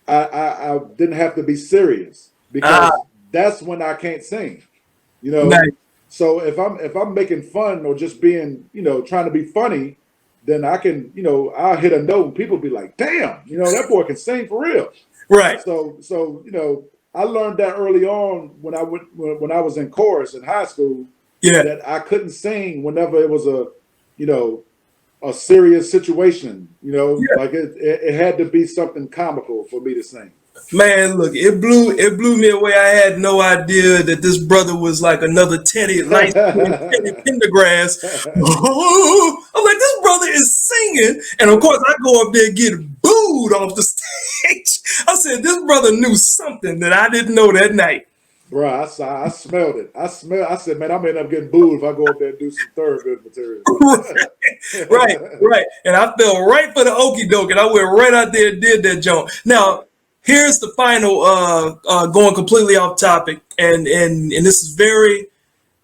I didn't have to be serious because that's when I can't sing. Nice. So if I'm making fun or just being trying to be funny, then I can I'll hit a note and people be like, damn, that boy can sing for real. Right. So I learned that early on when I was in chorus in high school. Yeah. That I couldn't sing whenever it was a serious situation, like it had to be something comical for me to sing. Man, look, it blew me away. I had no idea that this brother was like another Teddy Pendergrass. I'm like, this brother is singing, and of course I go up there and get booed off the stage. I said, this brother knew something that I didn't know that night. Bro, I smelled it. I said, man, I'm gonna end up getting booed if I go up there and do some Thurgood material. Right. And I fell right for the okie doke, and I went right out there and did that joke. Now, here's the final, going completely off topic, and this is very,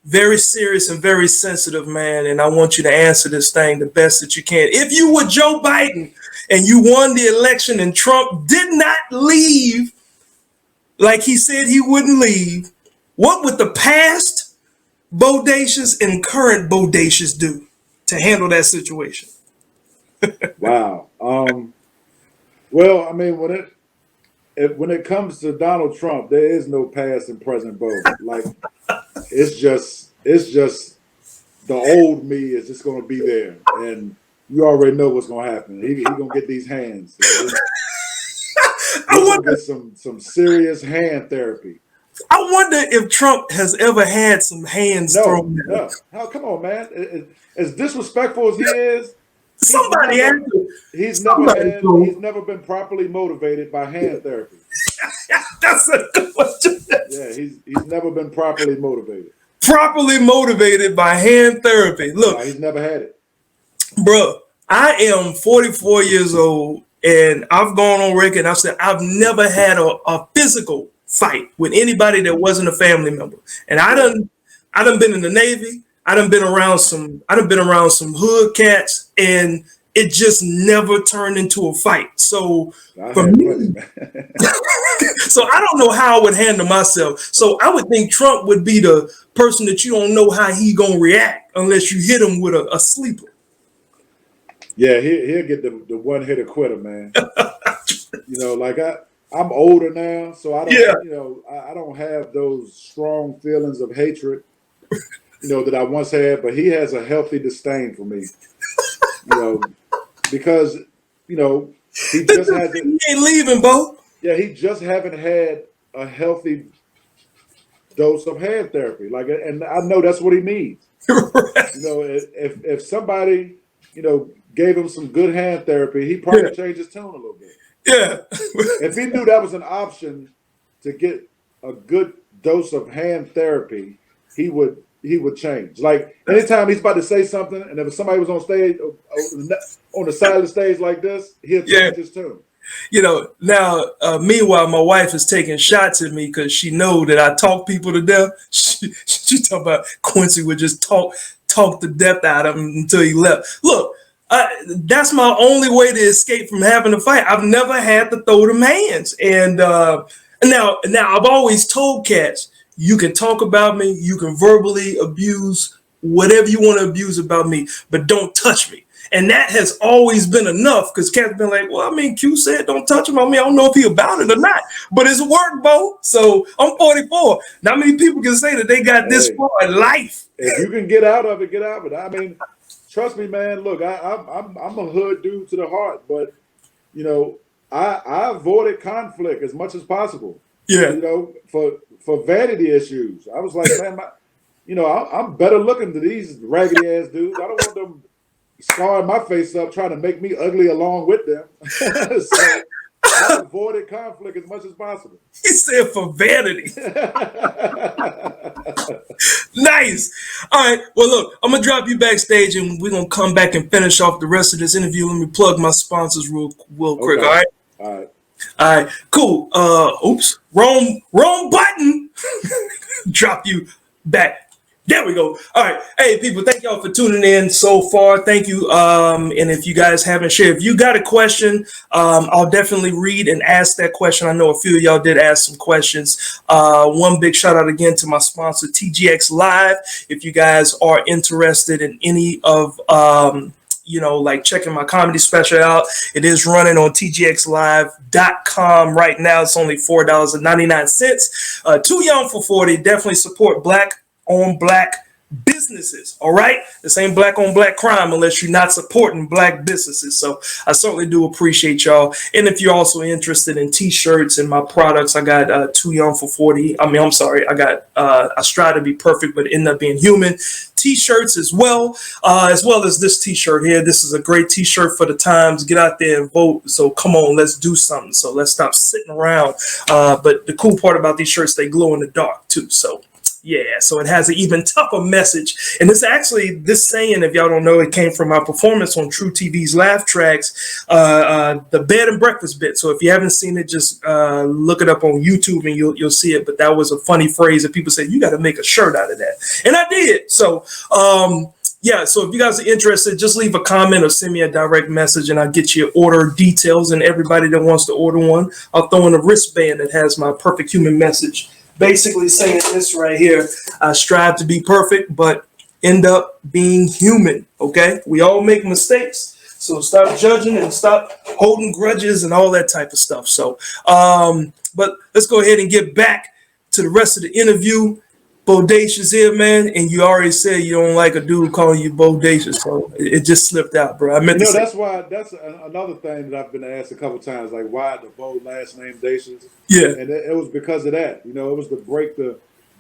very serious and very sensitive, man. And I want you to answer this thing the best that you can. If you were Joe Biden and you won the election and Trump did not leave like he said he wouldn't leave, what would the past Bo Dacious and current Bo Dacious do to handle that situation? Wow. Well, I mean, when it comes to Donald Trump, there is no past and present Bo. Like, it's just the old me is just going to be there, and you already know what's going to happen. He going to get these hands. I want to get some serious hand therapy. I wonder if Trump has ever had some hands thrown. No. How? Come on, man. As disrespectful as he is, he's never been properly motivated by hand therapy. That's a good question. Yeah, he's never been properly motivated. Properly motivated by hand therapy. Look, he's never had it. Bro, I am 44 years old, and I've gone on record and I've said I've never had a physical fight with anybody that wasn't a family member. And I done been in the Navy. I done been around some hood cats, and it just never turned into a fight. So for me, so I don't know how I would handle myself. So I would think Trump would be the person that you don't know how he gonna react unless you hit him with a sleeper. Yeah, he'll get the one hitter quitter, man. Like I'm older now, so I don't I don't have those strong feelings of hatred, that I once had, but he has a healthy disdain for me. Because he just hasn't. He ain't leaving, Bo. Yeah, he just haven't had a healthy dose of hand therapy. Like, and I know that's what he needs. Right. If somebody, gave him some good hand therapy, he probably changed his tone a little bit. Yeah. If he knew that was an option to get a good dose of hand therapy, he would change. Like, anytime he's about to say something, and if somebody was on stage, on the side of the stage like this, he'll change his tune. Now, meanwhile, my wife is taking shots at me because she know that I talk people to death. She talk about Quincy would just talk the depth out of him until he left. Look, that's my only way to escape from having a fight. I've never had to throw them hands. And now I've always told cats, you can talk about me, you can verbally abuse whatever you want to abuse about me, but don't touch me. And that has always been enough, because cats been like, well, I mean, Q said don't touch him. I mean, I don't know if he about it or not, but it's work, Bo. So I'm 44. Not many people can say that they got this far in life. If you can get out of it, get out of it. I mean, trust me, man. Look, I'm a hood dude to the heart, but I avoided conflict as much as possible. Yeah. For vanity issues. I was like, man, I'm better looking than these raggedy ass dudes. I don't want them scarring my face up trying to make me ugly along with them. So I avoided conflict as much as possible. He said for vanity. Nice. All right. Well, look, I'm going to drop you backstage, and we're going to come back and finish off the rest of this interview. Let me plug my sponsors real quick. Okay. All right. All right. All right, cool. Oops, wrong button. Drop you back. There we go. All right. Hey, people, thank y'all for tuning in so far. Thank you. And if you guys haven't shared, if you got a question, I'll definitely read and ask that question. I know a few of y'all did ask some questions. One big shout out again to my sponsor, TGX Live. If you guys are interested in any of like checking my comedy special out, it is running on tgxlive.com right now. It's only $4.99. Too young for 40. Definitely support black on black businesses. All right, this ain't black on black crime unless you're not supporting black businesses. So I certainly do appreciate y'all. And if you're also interested in t-shirts and my products, I got Too Young for 40. I got I Strive to Be Perfect but End Up Being Human t-shirts as well as this t-shirt here. This is a great t-shirt for the times. Get out there and vote. So come on, let's do something. So let's stop sitting around. But the cool part about these shirts, they glow in the dark too. So Yeah, so it has an even tougher message. And this saying, if y'all don't know, it came from my performance on True TV's Laugh Tracks, the bed and breakfast bit. So if you haven't seen it, just look it up on YouTube and you'll see it. But that was a funny phrase that people said, you got to make a shirt out of that. And I did. So, yeah, so if you guys are interested, just leave a comment or send me a direct message and I'll get you order details. And everybody that wants to order one, I'll throw in a wristband that has my perfect human message. Basically saying this right here: I strive to be perfect, but end up being human. Okay, we all make mistakes, so stop judging and stop holding grudges and all that type of stuff. So, but let's go ahead and get back to the rest of the interview. Bo Dacious here, man, and you already said you don't like a dude calling you Bo Dacious, so it just slipped out, bro. I meant to say. That's another thing that I've been asked a couple times, like why the Bo Last Name Dacious? Yeah, and it was because of that. It was to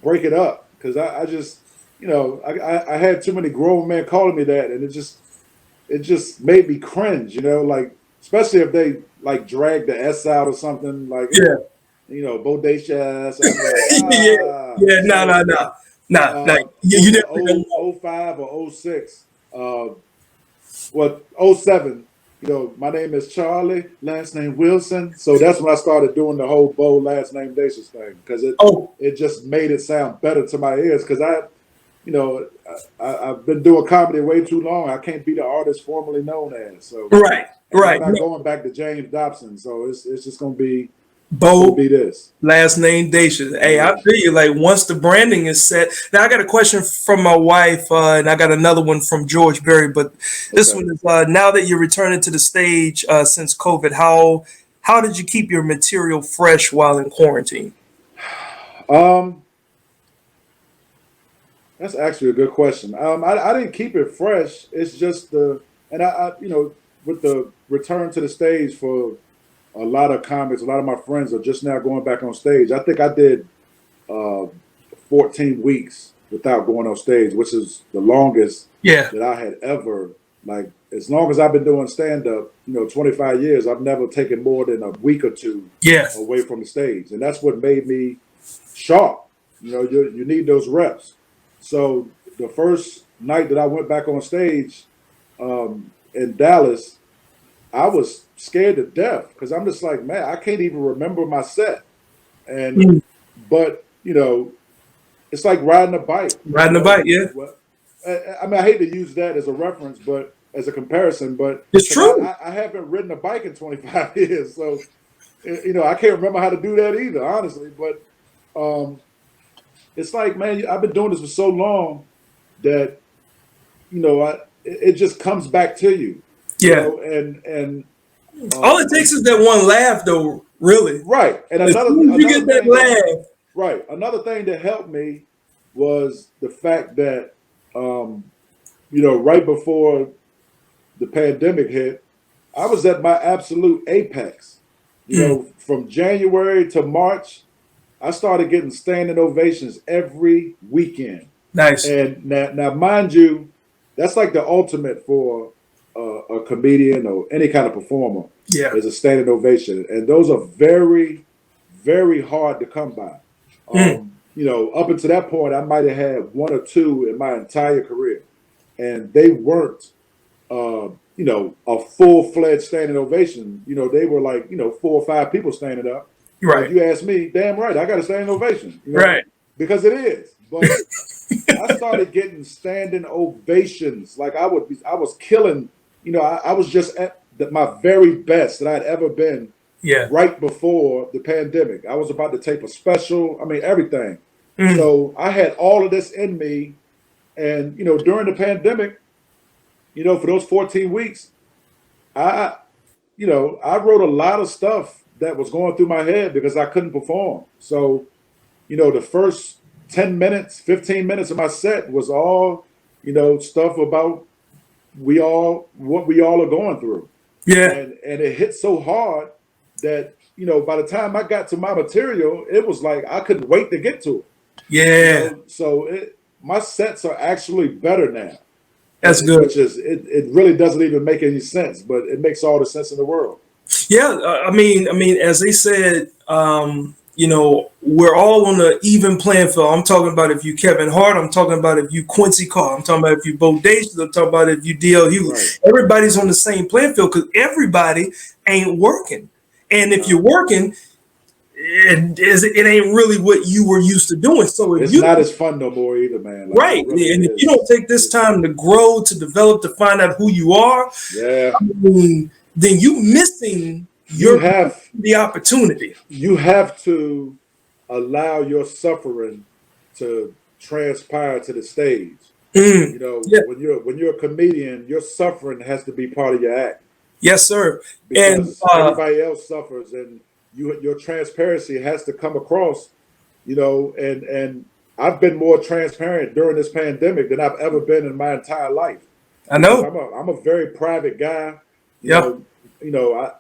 break it up, because I just, I had too many grown men calling me that, and it just made me cringe. Like especially if they like drag the S out or something, like yeah. Bodacious. Yeah, no. You didn't. 05 or 06, what 07. My name is Charlie, last name Wilson. So that's when I started doing the whole Bo Last Name Dacious thing, because it just made it sound better to my ears. Because I've been doing comedy way too long. I can't be the artist formerly known as. So right. I'm not going back to James Dobson. So it's just gonna be. Bo be this Last Name Dacious. Hey, I feel you. Like once the branding is set. Now I got a question from my wife, and I got another one from George Berry. But this one is: now that you're returning to the stage since COVID, how did you keep your material fresh while in quarantine? That's actually a good question. I didn't keep it fresh. It's just with the return to the stage for a lot of comics, a lot of my friends are just now going back on stage. I think I did 14 weeks without going on stage, which is the longest that I had ever, like, as long as I've been doing stand-up, 25 years, I've never taken more than a week or two away from the stage. And that's what made me sharp. You need those reps. So the first night that I went back on stage in Dallas, I was scared to death, because I'm just like, man, I can't even remember my set. And but it's like riding a bike. Riding a bike, yeah. I mean, I hate to use that as a reference, but as a comparison, but it's true. I haven't ridden a bike in 25 years, so I can't remember how to do that either, honestly. But it's like, man, I've been doing this for so long that it just comes back to you. Yeah, and all it takes is that one laugh, though. Really, right. And you get that laugh. Right. Another thing that helped me was the fact that, right before the pandemic hit, I was at my absolute apex. From January to March, I started getting standing ovations every weekend. Nice. And now, mind you, that's like the ultimate for a comedian or any kind of performer. Yeah, is a standing ovation, and those are very, very hard to come by. Up until that point, I might have had one or two in my entire career, and they weren't, a full-fledged standing ovation. They were like, 4 or 5 people standing up. Right. If you ask me, damn right, I got a standing ovation. Right. Because it is. But I started getting standing ovations. Like I was killing. I was just at my very best that I'd ever been. Yeah. Right before the pandemic, I was about to tape a special. I mean, everything. So I had all of this in me, and during the pandemic, for those 14 weeks, I wrote a lot of stuff that was going through my head because I couldn't perform. So, the first 10 minutes, 15 minutes of my set was all, stuff about what we all are going through. Yeah. And it hit so hard that, by the time I got to my material, it was like I couldn't wait to get to it. Yeah. So my sets are actually better now. That's good. Which is, it really doesn't even make any sense, but it makes all the sense in the world. Yeah. I mean, as they said, you know, we're all on an even playing field. I'm talking about if you Kevin Hart, I'm talking about if you Quincy Carr, I'm talking about if you Bo Dacious, I'm talking about if you DL Hughley. Right. Everybody's on the same playing field because everybody ain't working. And if you're working, it ain't really what you were used to doing. So if It's you not as fun no more either, man. Like, right, it really and if is. you don't take this time to grow, to develop, to find out who you are, Yeah. I mean, then you missing the opportunity. You have to allow your suffering to transpire to the stage. You know, Yeah. when you're a comedian, your suffering has to be part of your act Yes, sir. And because everybody else suffers, and your transparency has to come across. You know, and I've been more transparent during this pandemic than I've ever been in my entire life. I Because know. I'm a very private guy. Yeah.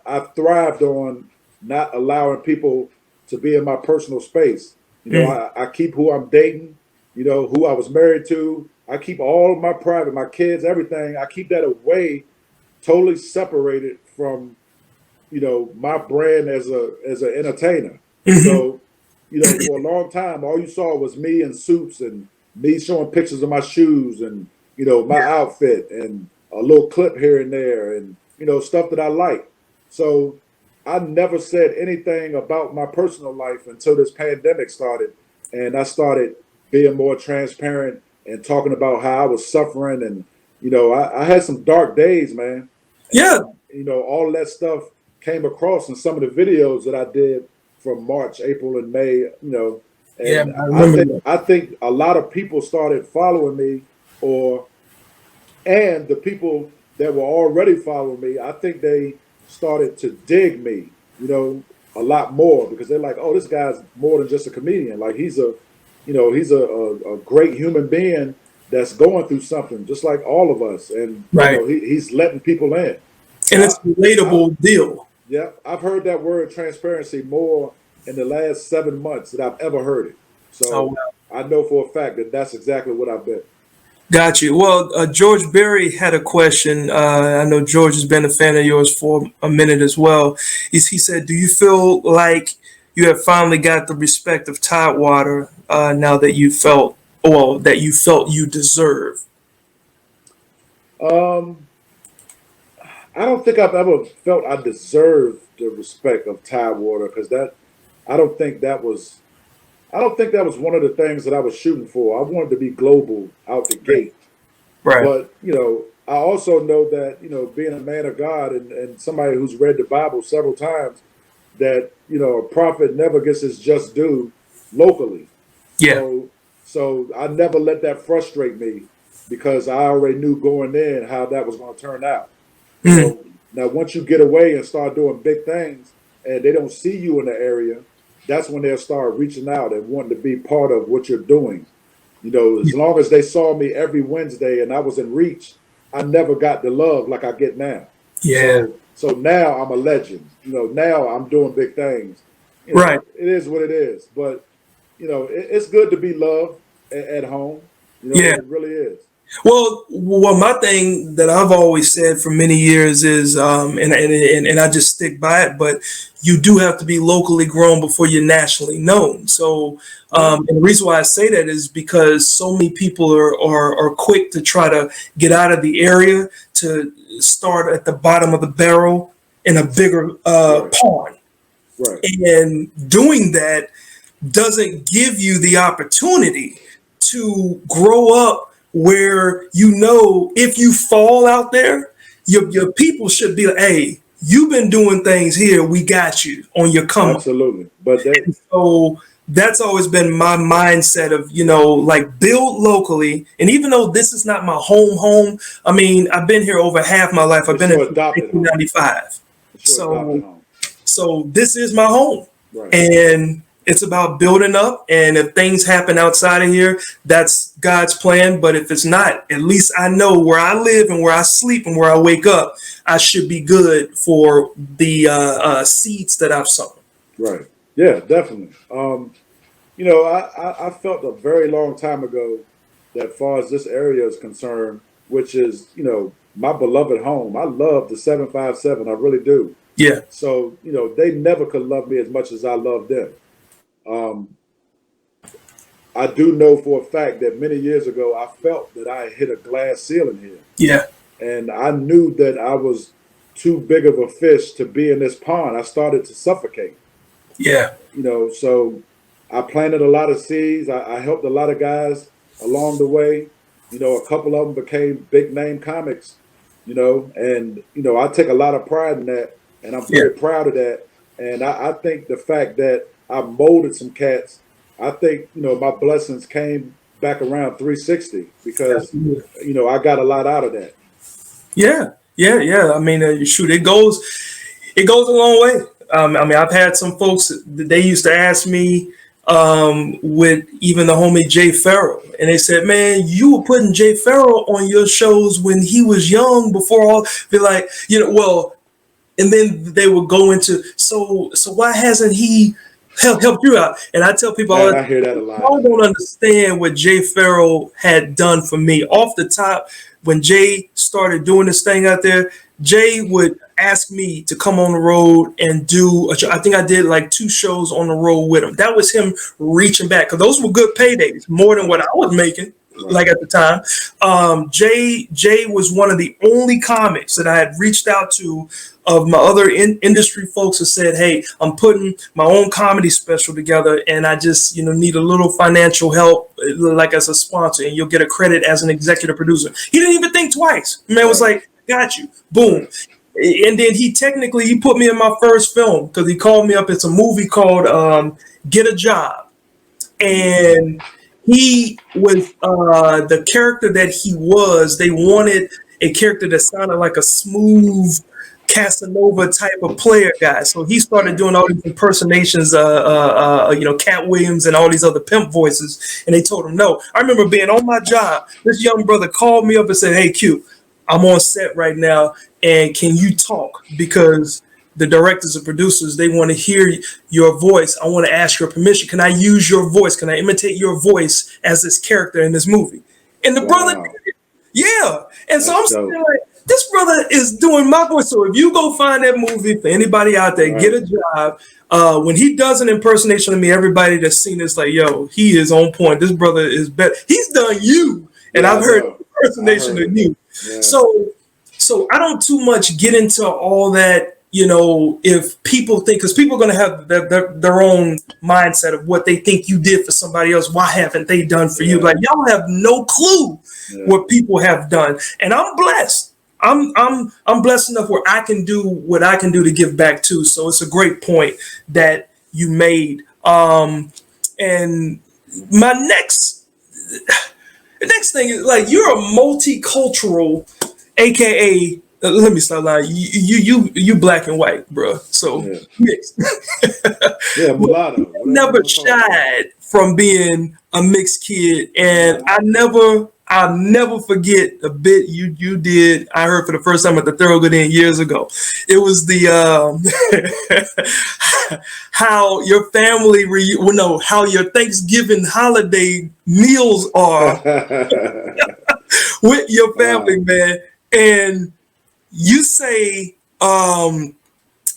I've thrived on not allowing people to be in my personal space. You know, I keep who I'm dating, you know, who I was married to. I keep all my private, my kids, everything. I keep that away, totally separated from, you know, my brand as an entertainer. So, you know, for a long time, all you saw was me in suits and me showing pictures of my shoes and, you know, my outfit and a little clip here and there and, you know, stuff that I like. So I never said anything about my personal life until this pandemic started. And I started being more transparent and talking about how I was suffering. And, you know, I had some dark days, man. Yeah. And, you know, all that stuff came across in some of the videos that I did from March, April, and May, you know. And Yeah, I remember that. I think a lot of people started following me, and the people that were already following me, I think they started to dig me, you know, a lot more because they're like, oh, this guy's more than just a comedian. Like he's a great human being that's going through something just like all of us. And, you Right. know, he's letting people in. So And it's a relatable deal. yeah, I've heard that word transparency more in the last 7 months than I've ever heard it. Oh, So wow. I know for a fact that that's exactly what I've been. Got you. Well, George Berry had a question. I know George has been a fan of yours for a minute as well. He said, "Do you feel like you have finally got the respect of Tidewater now that you felt you deserve?" Um, I don't think I've ever felt I deserved the respect of Tidewater because I don't think that was one of the things that I was shooting for. I wanted to be global out the gate. Right. But, you know, I also know that, you know, being a man of God and somebody who's read the Bible several times, that, you know, a prophet never gets his just due locally. Yeah. So I never let that frustrate me because I already knew going in how that was going to turn out. So now once you get away and start doing big things and they don't see you in the area, that's when they'll start reaching out and wanting to be part of what you're doing. You know, as long as they saw me every Wednesday and I was in reach, I never got the love like I get now. Yeah. So now I'm a legend. You know, now I'm doing big things. You know, Right. it is what it is. But, you know, it's good to be loved at home. You know, Yeah. it really is. Well, my thing that I've always said for many years is, and I just stick by it, but you do have to be locally grown before you're nationally known. So, and the reason why I say that is because so many people are quick to try to get out of the area to start at the bottom of the barrel in a bigger pond. Right. And doing that doesn't give you the opportunity to grow up where, you know, if you fall out there, your people should be like, hey, you've been doing things here, we got you on your come up. Absolutely. But So that's always been my mindset of, you know, like build locally. And even though this is not my home, I mean, I've been here over half my life. I've been here since 1995. So this is my home. Right. And it's about building up. And if things happen outside of here, that's God's plan. But if it's not, at least I know where I live and where I sleep and where I wake up, I should be good for the seeds that I've sown. Right. Yeah, definitely. You know, I felt a very long time ago that as far as this area is concerned, which is, you know, my beloved home. I love the 757. I really do. Yeah. So, you know, they never could love me as much as I love them. I do know for a fact that many years ago I felt that I hit a glass ceiling here. Yeah. And I knew that I was too big of a fish to be in this pond. I started to suffocate. Yeah. So I planted a lot of seeds. I helped a lot of guys along the way. A couple of them became big name comics, and I take a lot of pride in that, and I'm Yeah. very proud of that. And I think the fact that I molded some cats, I think, my blessings came back around 360 because, I got a lot out of that. Yeah. Yeah. Yeah. I mean, shoot, it goes a long way. I mean, I've had some folks that they used to ask me with even the homie Jay Farrell, and they said, "Man, you were putting Jay Farrell on your shows when he was young. Before all, be like, well." And then they would go into, so why hasn't he helped you out? And I tell people, Man, I hear that a lot. I don't understand what Jay Farrell had done for me. Off the top, when Jay started doing this thing out there, Jay would ask me to come on the road and do a show. I think I did like 2 shows on the road with him. That was him reaching back, because those were good paydays, more than what I was making. Like at the time, Jay was one of the only comics that I had reached out to of my other industry folks that said, "Hey, I'm putting my own comedy special together, and I just need a little financial help, like as a sponsor, and you'll get a credit as an executive producer." He didn't even think twice. Man was like, "Got you, boom." And then he put me in my first film because he called me up. It's a movie called Get a Job, and he was the character that he was. They wanted a character that sounded like a smooth Casanova type of player guy. So he started doing all these impersonations, Cat Williams and all these other pimp voices. And they told him no. I remember being on my job. This young brother called me up and said, "Hey, Q, I'm on set right now, and can you talk? Because the directors and producers, they want to hear your voice. I want to ask your permission. Can I use your voice? Can I imitate your voice as this character in this movie?" And the brother did it. Yeah. And so I'm saying, like, this brother is doing my voice. So if you go find that movie, for anybody out there, Get a Job. When he does an impersonation of me, everybody that's seen this, like, yo, he is on point. This brother is better. He's done you. And I've heard impersonation of you. Yeah. So I don't too much get into all that. If people think, because people are going to have their own mindset of what they think you did for somebody else, why haven't they done for you? Like, y'all have no clue what people have done, and I'm blessed. I'm blessed enough where I can do what I can do to give back too. So it's a great point that you made. And my next thing is, like, you're a multicultural, aka. Let me start lying. You black and white, bro. So mixed. Mulatto. Never shied from being a mixed kid, and I'll never forget a bit you did. I heard for the first time at the Thoroughgood Inn years ago. It was the how your family how your Thanksgiving holiday meals are with your family, man, and you say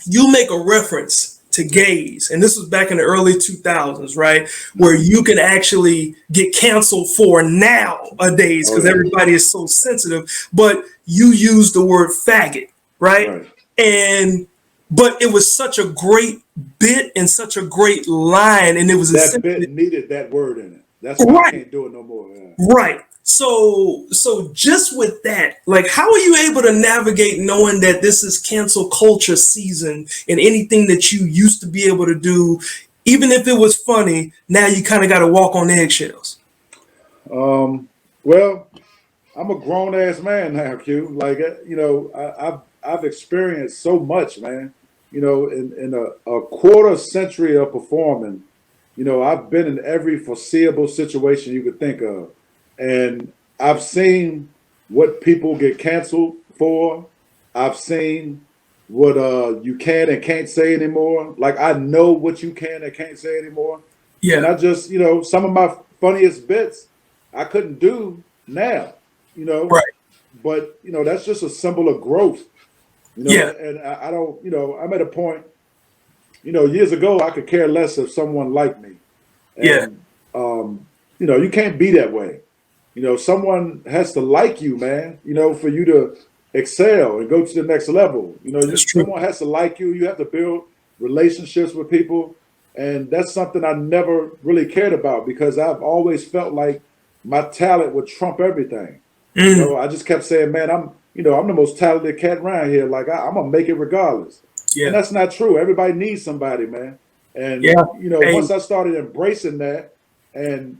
you make a reference to gays, and this was back in the early 2000s, right? Where you can actually get canceled for nowadays because everybody is so sensitive. But you use the word faggot, right? But it was such a great bit and such a great line, and it was that bit needed that word in it. That's why I can't do it no more. Right. So just with that, like, how are you able to navigate knowing that this is cancel culture season and anything that you used to be able to do, even if it was funny, now you kind of got to walk on eggshells? Well, I'm a grown ass man now, Q. Like, I've experienced so much, man. In a quarter century of performing, I've been in every foreseeable situation you could think of. And I've seen what people get canceled for. I've seen what you can and can't say anymore. Like, I know what you can and can't say anymore. Yeah. And I just, some of my funniest bits I couldn't do now, Right. But, that's just a symbol of growth. And I don't, I'm at a point years ago I could care less if someone liked me, Yeah. and you can't be that way. Someone has to like you, man. For you to excel and go to the next level. That's true. Someone has to like you. You have to build relationships with people, and that's something I never really cared about because I've always felt like my talent would trump everything. I just kept saying, man, I'm the most talented cat around here. Like I'm gonna make it regardless, and Yeah. that's not true. Everybody needs somebody, man. And Yeah. Hey. once I started embracing that, and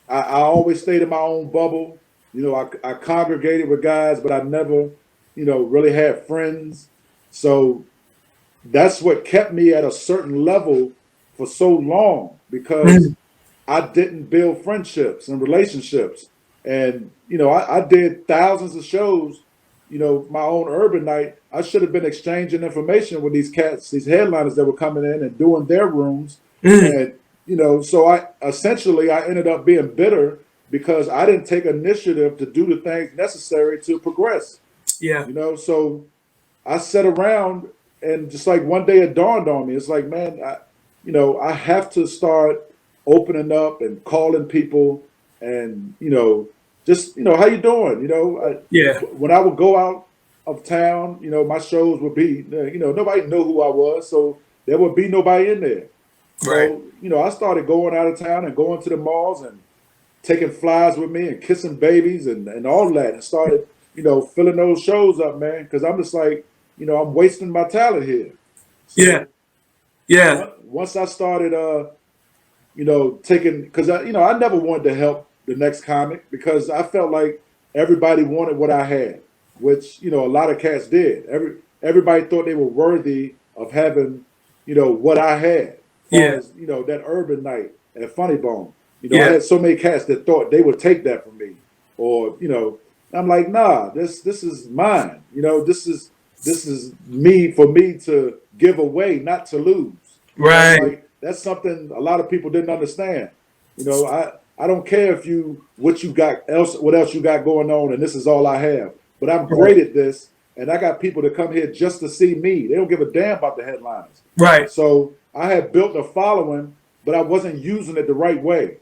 I always stayed in my own bubble. I congregated with guys, but I never, really had friends. So that's what kept me at a certain level for so long because Mm. I didn't build friendships and relationships. And, I did thousands of shows, my own urban night. I should have been exchanging information with these cats, these headliners that were coming in and doing their rooms. Mm. And, so I ended up being bitter because I didn't take initiative to do the things necessary to progress. Yeah. So I sat around and just like one day it dawned on me. It's like, man, I have to start opening up and calling people and, just, how you doing? Yeah. When I would go out of town, my shows would be, nobody knew who I was. So there would be nobody in there. Right. So, I started going out of town and going to the malls and taking flies with me and kissing babies and all that and started, filling those shows up, man. Cause I'm just like, I'm wasting my talent here. Yeah. So Yeah. once I started, taking, cause I never wanted to help the next comic because I felt like everybody wanted what I had, which, a lot of cats did. Everybody thought they were worthy of having, what I had. As far Yeah. as, that urban night at Funny Bone. I Yeah. had so many cats that thought they would take that from me. Or, I'm like, nah, this is mine. This is me for me to give away, not to lose. Right. Like that's something a lot of people didn't understand. I don't care if what else you got going on, and this is all I have. But I'm Right. great at this, and I got people that come here just to see me. They don't give a damn about the headlines. Right. So I had built a following, but I wasn't using it the right way.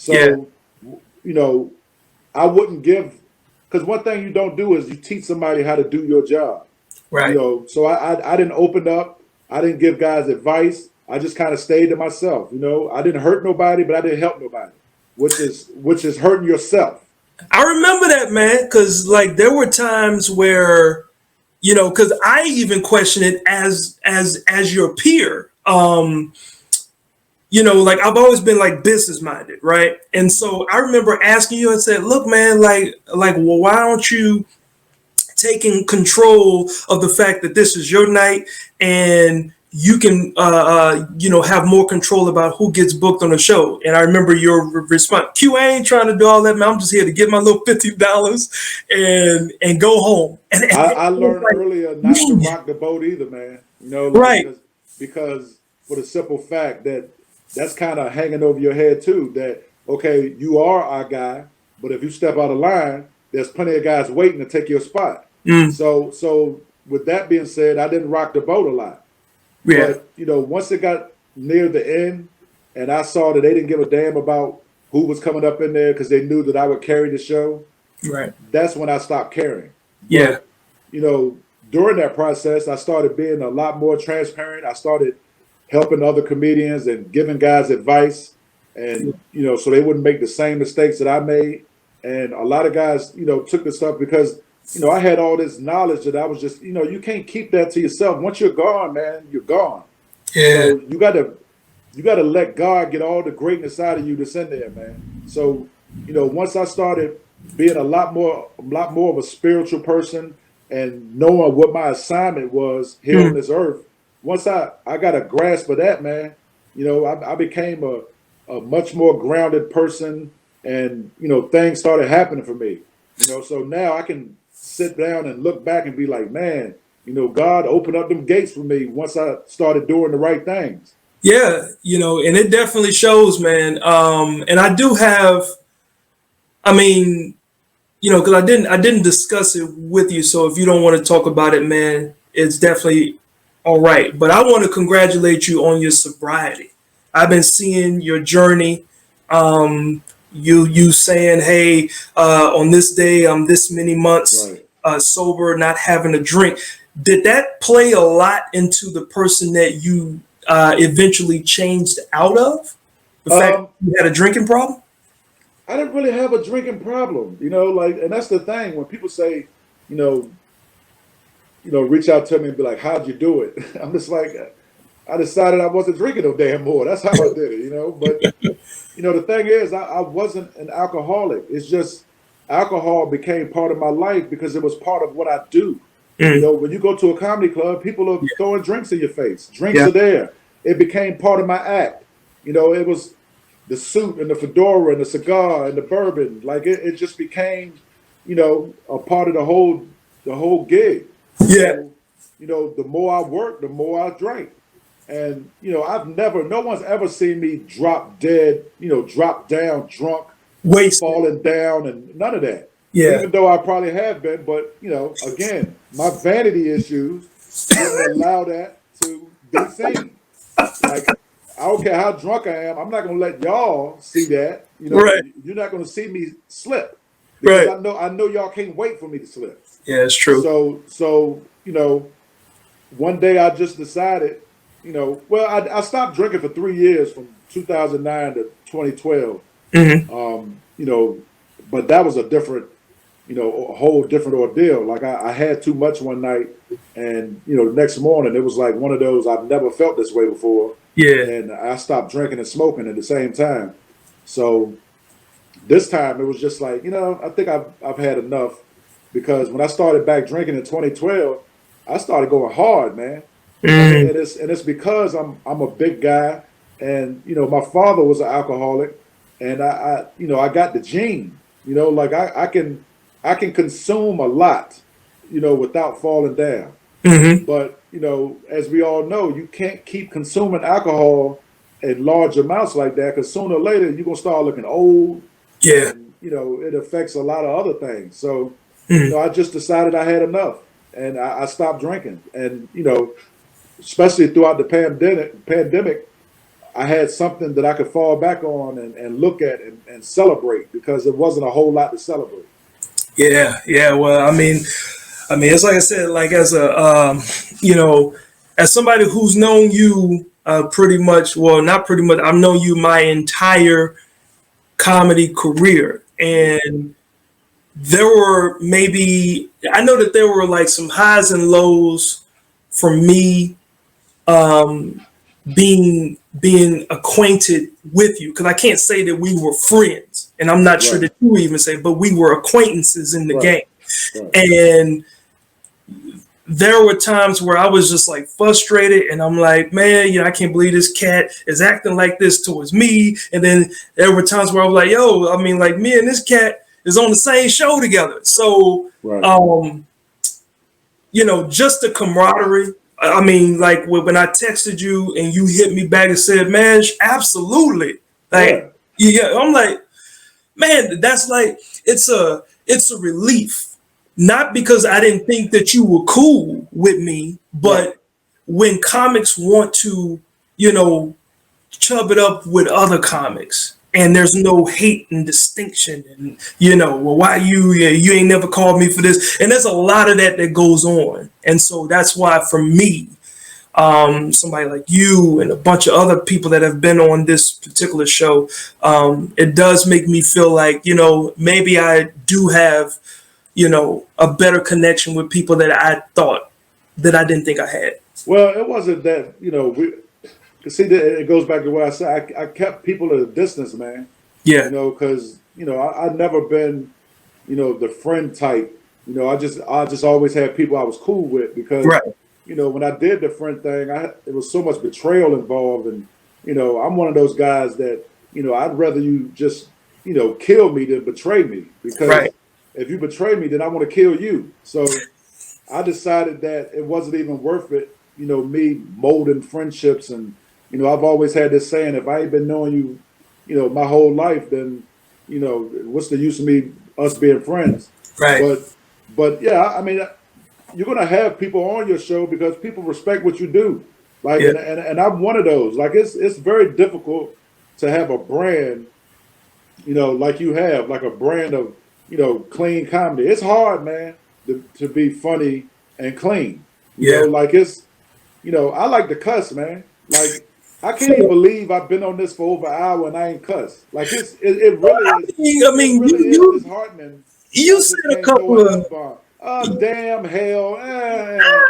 Yeah. So, I wouldn't give, because one thing you don't do is you teach somebody how to do your job. Right. So I didn't open up. I didn't give guys advice. I just kind of stayed to myself. I didn't hurt nobody, but I didn't help nobody, which is hurting yourself. I remember that, man, because like there were times where, because I even question it as your peer. Like I've always been like business minded, right? And so I remember asking you and said, "Look, man, well, why don't you taking control of the fact that this is your night and you can have more control about who gets booked on the show." And I remember your response, "Q, I ain't trying to do all that, man. I'm just here to get my little $50 and go home." And I it was learned like, earlier not to man, rock the boat either, man. right. Because for the simple fact that that's kind of hanging over your head too. That okay, you are our guy, but if you step out of line, there's plenty of guys waiting to take your spot. Mm, So with that being said, I didn't rock the boat a lot. yeah. But once it got near the end, and I saw that they didn't give a damn about who was coming up in there because they knew that I would carry the show. Right. That's when I stopped caring. Yeah. But during that process, I started being a lot more transparent. I started helping other comedians and giving guys advice, and so they wouldn't make the same mistakes that I made. And a lot of guys, took this stuff because I had all this knowledge that I was just, you can't keep that to yourself. Once you're gone, man, you're gone. Yeah. So you gotta let God get all the greatness out of you that's in there, man. So once I started being a lot more of a spiritual person and knowing what my assignment was here on Mm, this earth, once I got a grasp of that, man, I became a much more grounded person, and things started happening for me. So now I can sit down and look back and be like, man, God opened up them gates for me once I started doing the right things. yeah. And it definitely shows, man. And I do have, I mean, because I didn't discuss it with you. So if you don't want to talk about it, man, it's definitely All right, but I want to congratulate you on your sobriety. I've been seeing your journey. You saying, "Hey, on this day, I'm this many months Right. sober, not having a drink." Did that play a lot into the person that you eventually changed out of? The fact Um, you had a drinking problem? I didn't really have a drinking problem, like, and that's the thing when people say, you know, reach out to me and be like, "How'd you do it?" I'm just like, I decided I wasn't drinking no damn more. That's how I did it. But the thing is, I wasn't an alcoholic. It's just alcohol became part of my life because it was part of what I do. Mm, When you go to a comedy club, people are throwing drinks in your face. Drinks yeah, are there. It became part of my act. It was the suit and the fedora and the cigar and the bourbon. Like it just became, a part of the whole gig. yeah. So, the more I worked, the more I drank. And, no one's ever seen me drop dead, drop down drunk, Wasted. falling down, and none of that. Yeah, Even though I probably have been, but, again, my vanity issues wouldn't allow that to be seen. Like, I don't care how drunk I am, I'm not going to let y'all see that. right, You're not going to see me slip because right. I know y'all can't wait for me to slip. Yeah, it's true. So one day I just decided, well, I stopped drinking for 3 years from 2009 to 2012. Hmm. But that was a different, a whole different ordeal. Like I had too much one night, and the next morning it was like one of those I've never felt this way before, Yeah, and I stopped drinking and smoking at the same time. So this time it was just like, I think I've had enough because when I started back drinking in 2012, I started going hard, man. mm, And it's because I'm a big guy, and my father was an alcoholic, and I got the gene. Like I can consume a lot, without falling down. hmm, But as we all know, you can't keep consuming alcohol in large amounts like that because sooner or later you're gonna start looking old, yeah, and it affects a lot of other things. So mm, I just decided I had enough, and I stopped drinking. And especially throughout the pandemic, I had something that I could fall back on and look at and celebrate because there wasn't a whole lot to celebrate. yeah, yeah. Well, I mean, it's like I said, like as a, as somebody who's known you pretty much, well, not pretty much, I've known you my entire comedy career, and there were maybe I know that there were like some highs and lows for me being acquainted with you because I can't say that we were friends, and I'm not sure Right, that you even say, but we were acquaintances in the right, game, right, and there were times where I was just like frustrated and I'm like, man, I can't believe this cat is acting like this towards me. And then there were times where I was like, yo, I mean, like me and this cat is on the same show together. So, right. just the camaraderie. I mean, like when I texted you and you hit me back and said, man, absolutely. Like, Yeah, yeah, I'm like, man, that's like it's a relief. Not because I didn't think that you were cool with me, right. but when comics want to, you know, chub it up with other comics and there's no hate and distinction and well, why you ain't never called me for this, and there's a lot of that goes on, and so that's why for me, somebody like you and a bunch of other people that have been on this particular show, it does make me feel like, maybe I do have, a better connection with people that I thought that I didn't think I had. Well, it wasn't that we. See, it goes back to what I said. I kept people at a distance, man. Yeah, Because I never been the friend type. I just always had people I was cool with because right. when I did the friend thing, it was so much betrayal involved, and I'm one of those guys that I'd rather you just kill me than betray me because Right. if you betray me, then I want to kill you. So I decided that it wasn't even worth it. Me molding friendships, and I've always had this saying: if I ain't been knowing you, my whole life, then what's the use of us being friends? Right. But yeah, I mean, you're gonna have people on your show because people respect what you do. Like, Yeah. and I'm one of those. Like, it's very difficult to have a brand, like you have, like a brand of, clean comedy. It's hard, man, to be funny and clean. Yeah. Like I like to cuss, man. Like, I can't even believe I've been on this for over an hour and I ain't cuss. Like, it really is. I mean, It really you is disheartening. you I said just a can't couple throw an of. F-bomb. Damn, hell. I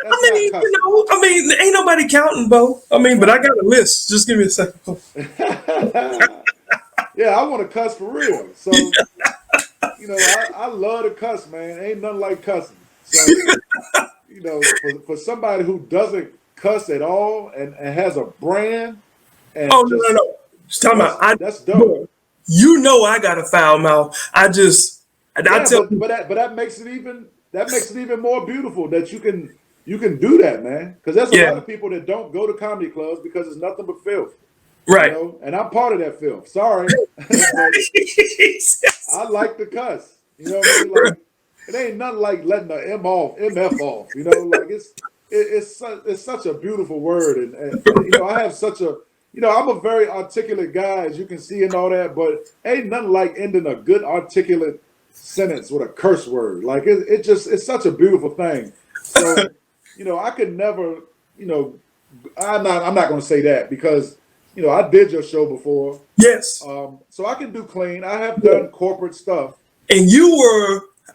That's mean, not cussing. I mean, ain't nobody counting, Bo. I mean, but I got a list. Just give me a second. Yeah, I want to cuss for real. So, I love to cuss, man. Ain't nothing like cussing. So, for somebody who doesn't cuss at all and has a brand and Oh just no. Just talking about that's dope. I got a foul mouth. I Yeah, tell but that makes it even more beautiful that you can do that, man. Because there's a lot yeah, of people that don't go to comedy clubs because it's nothing but filth. right. And I'm part of that filth. Sorry, but I like to cuss. You know what I mean? Like, it ain't nothing like letting the MF off. Like it's such a beautiful word, and I have such a I'm a very articulate guy, as you can see, and all that, but ain't nothing like ending a good articulate sentence with a curse word. Like it's such a beautiful thing. So, I could never, I'm not going to say that because, I did your show before. Yes. So I can do clean. I have done corporate stuff. And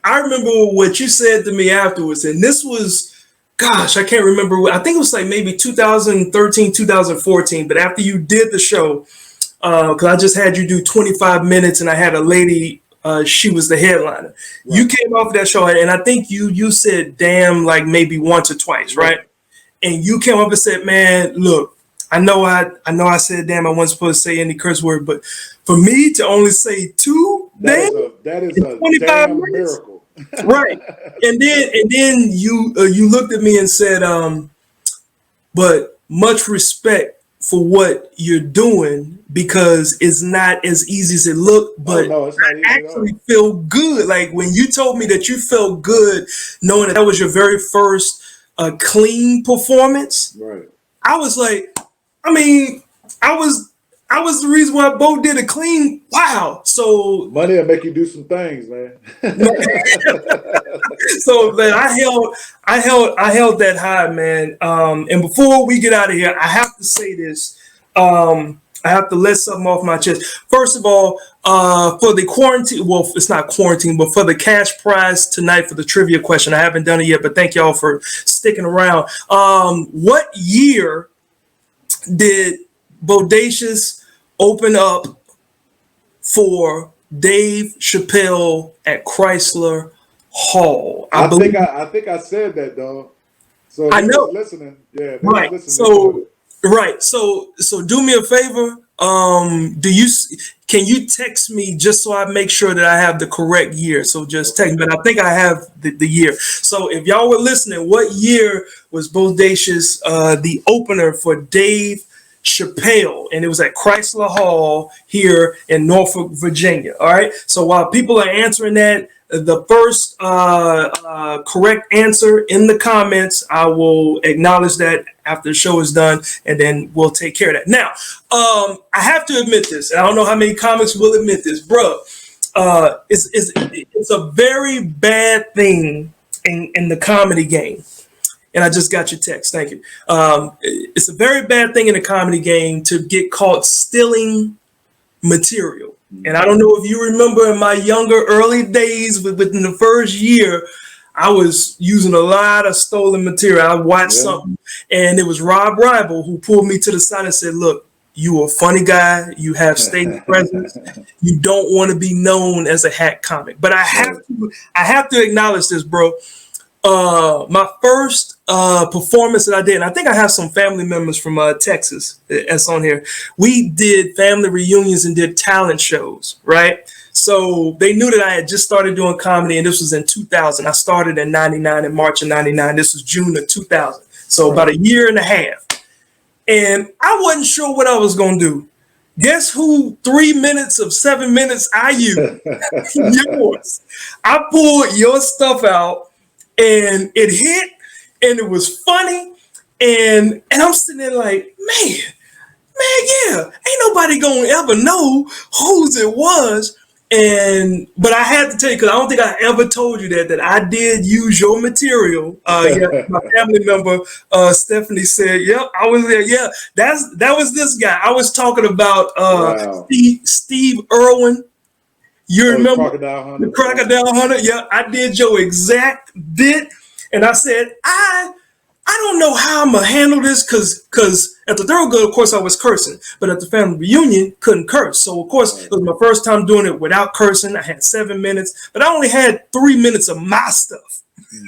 I remember what you said to me afterwards, and this was, gosh, I can't remember. I think it was like maybe 2013, 2014. But after you did the show, because I just had you do 25 minutes, and I had a lady. She was the headliner. Right. You came off that show, and I think you said "damn" like maybe once or twice, right? And you came up and said, "Man, look, I know I said damn. I wasn't supposed to say any curse word, but for me to only say two damn, that is a 25 damn minutes, miracle." Right. And then you looked at me and said, but much respect for what you're doing because it's not as easy as it looked, but I actually feel good. Like when you told me that you felt good knowing that was your very first clean performance, right? I was like, I was the reason why Bo did a clean. Wow. So money will make you do some things, man. So man, I held that high, man. And before we get out of here, I have to say this. I have to let something off my chest. First of all, for the quarantine, well, it's not quarantine, but for the cash prize tonight for the trivia question, I haven't done it yet, but thank y'all for sticking around. What year did Dacious open up for Dave Chappelle at Chrysler Hall? I think I said that, dog. So I know. Listening, yeah. Right. So do me a favor. Can you text me just so I make sure that I have the correct year? So just text me, but I think I have the year. So if y'all were listening, what year was Bo Dacious the opener for Dave Chappelle? And it was at Chrysler Hall here in Norfolk, Virginia. All right. So while people are answering that, the first correct answer in the comments, I will acknowledge that after the show is done, and then we'll take care of that. Now, I have to admit this, and I don't know how many comics will admit this, bro. It's a very bad thing in the comedy game. And I just got your text. Thank you. It's a very bad thing in the comedy game to get caught stealing material. And I don't know if you remember in my younger early days, within the first year, I was using a lot of stolen material. I watched something, and it was Rob Ribel who pulled me to the side and said, "Look, you a funny guy. You have stage presence. You don't want to be known as a hack comic." But I have to acknowledge this, bro. My first performance that I did, and I think I have some family members from Texas that's on here. We did family reunions and did talent shows, right? So they knew that I had just started doing comedy, and this was in 2000. I started in 99, in March of 99. This was June of 2000. So about a year and a half. And I wasn't sure what I was going to do. Guess who 3 minutes of 7 minutes I used? Yours. I pulled your stuff out. and it hit, and it was funny, and I'm sitting there like, man, yeah, ain't nobody gonna ever know whose it was. But I had to tell you, because I don't think I ever told you that I did use your material. Yeah, my family member Stephanie said, "Yep, I was there." Yeah, that was this guy. I was talking about Wow. Steve Irwin. You remember Crocodile Hunter? the Crocodile Hunter? Yeah, I did your exact bit, and I said, I don't know how I'm gonna handle this because at the Thoroughgood, of course, I was cursing, but at the family reunion, couldn't curse. So of course, it was my first time doing it without cursing. I had 7 minutes, but I only had 3 minutes of my stuff.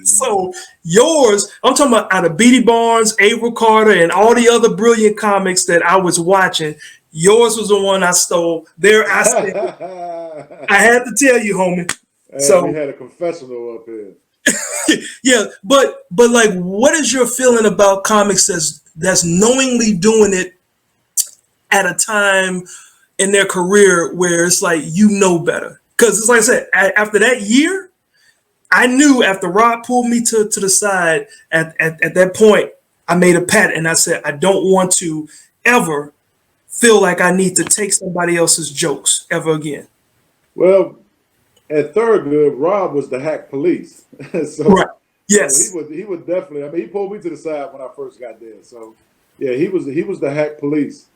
So yours, I'm talking about out of Beatty Barnes, April Carter, and all the other brilliant comics that I was watching. Yours was the one I stole. There, I said, I had to tell you, homie. Hey, so we had a confessional up here. yeah, but like, what is your feeling about comics that's knowingly doing it at a time in their career where it's like, you know better? Because it's like I said, after that year, I knew after Rob pulled me to the side at that point, I made a pact and I said, I don't want to ever feel like I need to take somebody else's jokes ever again. Well, at Thurgood, Rob was the hack police. So, right. Yes. So he was definitely. I mean, he pulled me to the side when I first got there. So, yeah, he was the hack police.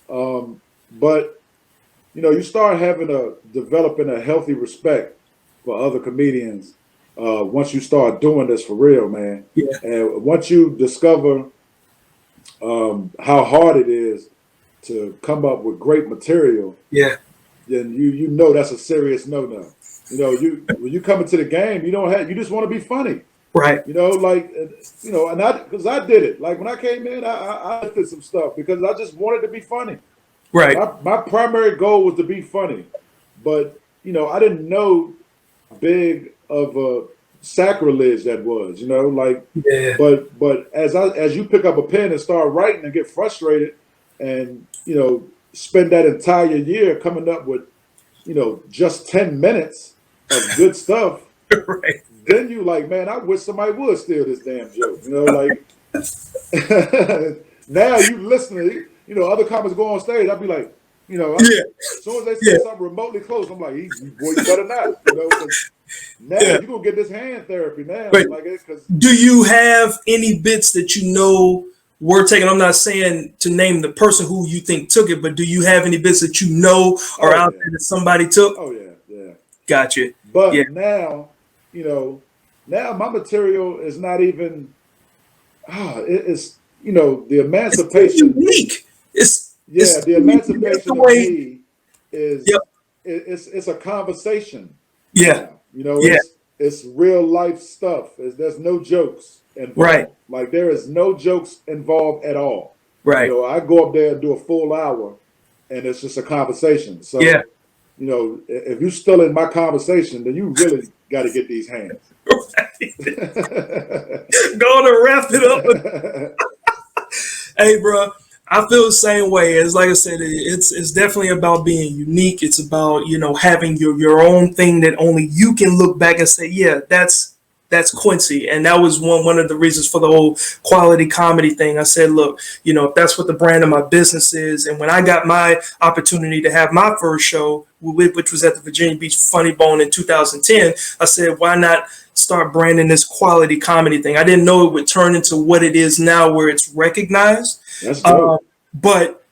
But you start developing a healthy respect for other comedians once you start doing this for real, man. Yeah. And once you discover how hard it is to come up with great material, yeah, then you know that's a serious no-no. When you come into the game, you just want to be funny. Right. And because I did it. Like when I came in, I did some stuff because I just wanted to be funny. Right. My primary goal was to be funny, but I didn't know how big of a sacrilege that was. Yeah. But as you pick up a pen and start writing and get frustrated, and spend that entire year coming up with just 10 minutes of good stuff. Right. Then you like, man, I wish somebody would steal this damn joke. Now you listening, other comics go on stage, I'd be like, as soon as they say something remotely close, I'm like, boy, you better not. Now you're gonna get this hand therapy now. Right. Cause do you have any bits that were taken? I'm not saying to name the person who you think took it, but do you have any bits that are out there that somebody took? Oh yeah. Gotcha. But now, now my material is not even. It's the emancipation. It's unique. The emancipation of me is. Yep. It's a conversation. Yeah. It's real life stuff. There's no jokes involved. Right. Like there is no jokes involved at all. Right. I go up there and do a full hour, and it's just a conversation. So if you're still in my conversation, then you really got to get these hands. Right. Going to wrap it up. Hey, bro, I feel the same way. As like I said, it's definitely about being unique. It's about having your own thing that only you can look back and say, yeah, that's Quincy. And that was one of the reasons for the whole quality comedy thing. I said, look, if that's what the brand of my business is. And when I got my opportunity to have my first show, which was at the Virginia Beach Funny Bone in 2010, I said, why not start branding this quality comedy thing? I didn't know it would turn into what it is now, where it's recognized. That's dope. But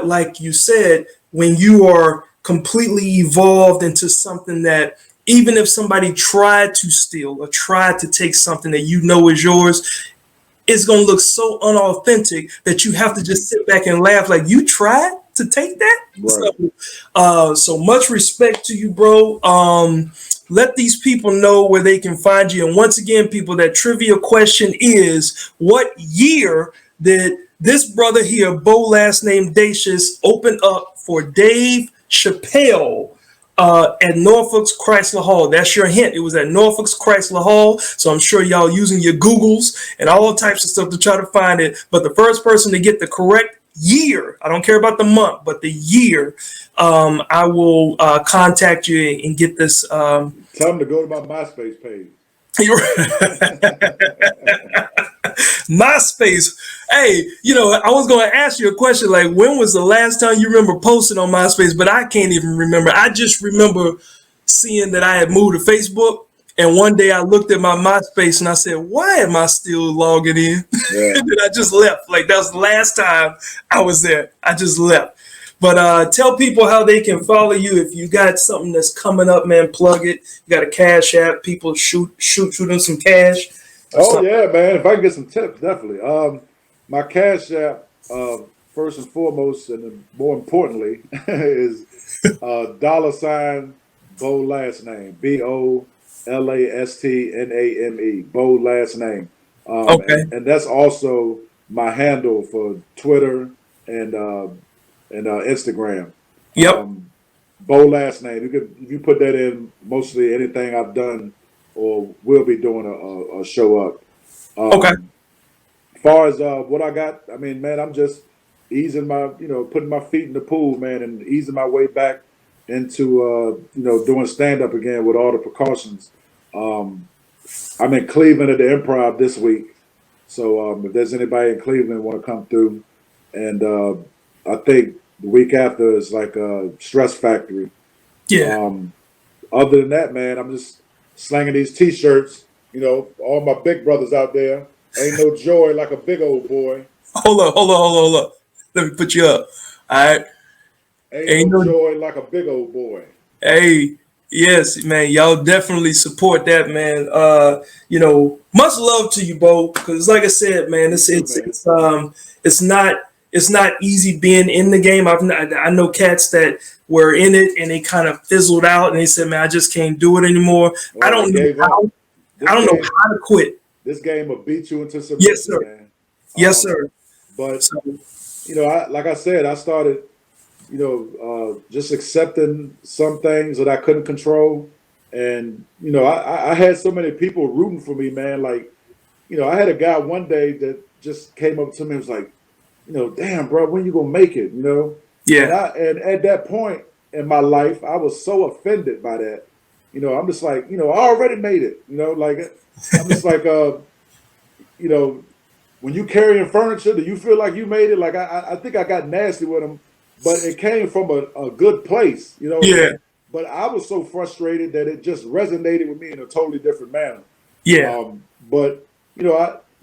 like you said, when you are completely evolved into something that, even if somebody tried to steal or tried to take something that is yours, it's going to look so unauthentic that you have to just sit back and laugh like, you tried to take that? Right. So much respect to you, bro. Let these people know where they can find you. And once again, people, that trivia question is, what year did this brother here, Bo Last Name Dacious, open up for Dave Chappelle at Norfolk's Chrysler Hall? That's your hint. It was at Norfolk's Chrysler Hall. So I'm sure y'all using your Googles and all types of stuff to try to find it. But the first person to get the correct year, I don't care about the month, but the year, I will contact you and get this. Tell them to go to my MySpace page. MySpace. Hey, I was going to ask you a question like, when was the last time you remember posting on MySpace? But I can't even remember. I just remember seeing that I had moved to Facebook. And one day I looked at my MySpace and I said, why am I still logging in? Yeah. And then I just left. Like, that was the last time I was there. I just left. But tell people how they can follow you. If you got something that's coming up, man, plug it. You got a Cash App. People shoot them some cash. Oh yeah, man. If I can get some tips, definitely. My Cash App, first and foremost, and more importantly, is $ Bo Last Name, BOLASTNAME, Bo Last Name. Okay. And that's also my handle for Twitter and Instagram. Yep. Bo Last Name. If you put that in, mostly anything I've done or will be doing a show up. Okay. As far as what I got, I mean, man, I'm just easing putting my feet in the pool, man, and easing my way back into doing stand up again with all the precautions. I'm in Cleveland at the Improv this week, so if there's anybody in Cleveland want to come through, and I think the week after is like a Stress Factory. Yeah. Other than that, man, I'm just slanging these T-shirts. All my big brothers out there. Ain't no joy like a big old boy. Hold up. Let me put you up. All right. Ain't no joy like a big old boy. Hey, yes, man. Y'all definitely support that, man. Much love to you, Bo. Because like I said, man, it's not easy being in the game. I know cats that were in it and they kind of fizzled out and they said, man, I just can't do it anymore. Well, I don't know how to quit. This game will beat you into submission, Yes, sir. man. Yes, sir. But like I said, I started, just accepting some things that I couldn't control, and I had so many people rooting for me, man. Like, I had a guy one day that just came up to me and was like, damn, bro, when you gonna make it? Yeah. And at that point in my life, I was so offended by that. I'm just like, I already made it. I'm just like, when you carrying furniture, do you feel like you made it? Like I think I got nasty with him, but it came from a good place, Yeah. But I was so frustrated that it just resonated with me in a totally different manner. Yeah. But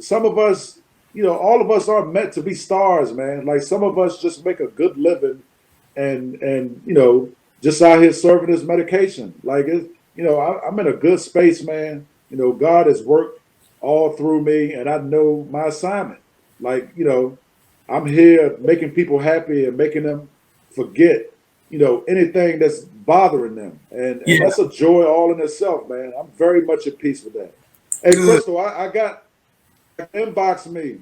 some of us, all of us aren't meant to be stars, man. Like some of us just make a good living, and just out here serving this medication. Like I'm in a good space, man. God has worked all through me, and I know my assignment. Like I'm here making people happy and making them forget, anything that's bothering them, and that's a joy all in itself, man. I'm very much at peace with that. Hey, Crystal, I got inbox me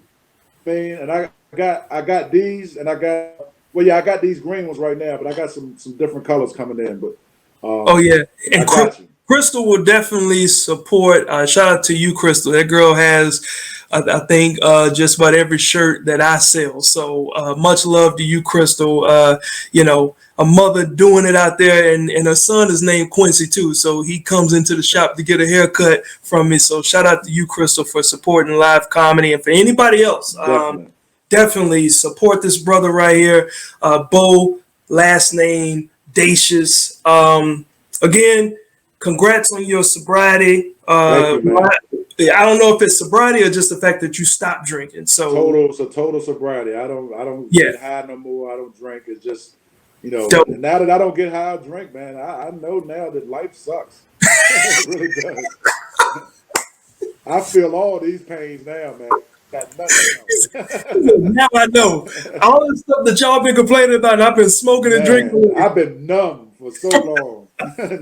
thing, and I got these, and I got these green ones right now, but I got some different colors coming in. But and Crystal will definitely support. Shout out to you, Crystal. That girl has, I think, just about every shirt that I sell. So much love to you, Crystal. A mother doing it out there, and her son is named Quincy too. So he comes into the shop to get a haircut from me. So shout out to you, Crystal, for supporting live comedy, and for anybody else, definitely support this brother right here, Bo Last Name Dacious. Again, congrats on your sobriety. Thank you, man. I don't know if it's sobriety or just the fact that you stopped drinking. So total sobriety. I don't get high no more. I don't drink. It's just now that I don't get high, I drink, man. I know now that life sucks. It really does. I feel all these pains now, man. Got nothing. Now I know all the stuff that y'all been complaining about. And I've been smoking and drinking. I've been numb for so long.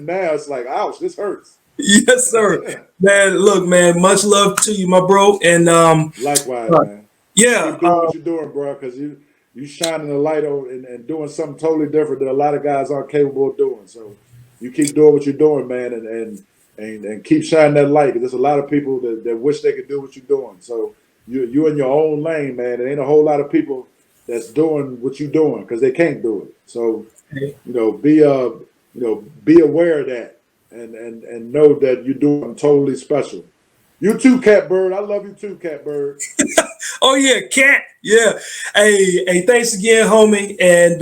Now it's like, ouch, this hurts. Yes, sir. Man, look, man, much love to you, my bro. And likewise, man. Yeah, keep doing what you're doing, bro, because you shining a light on and doing something totally different that a lot of guys aren't capable of doing. So you keep doing what you're doing, man, and keep shining that light, because there's a lot of people that wish they could do what you're doing. So you're in your own lane, man. There ain't a whole lot of people that's doing what you're doing because they can't do it. So be aware of that, and know that you're doing totally special. You too, Catbird. I love you too, Catbird. Oh yeah, Cat. Yeah. Hey, thanks again, homie. And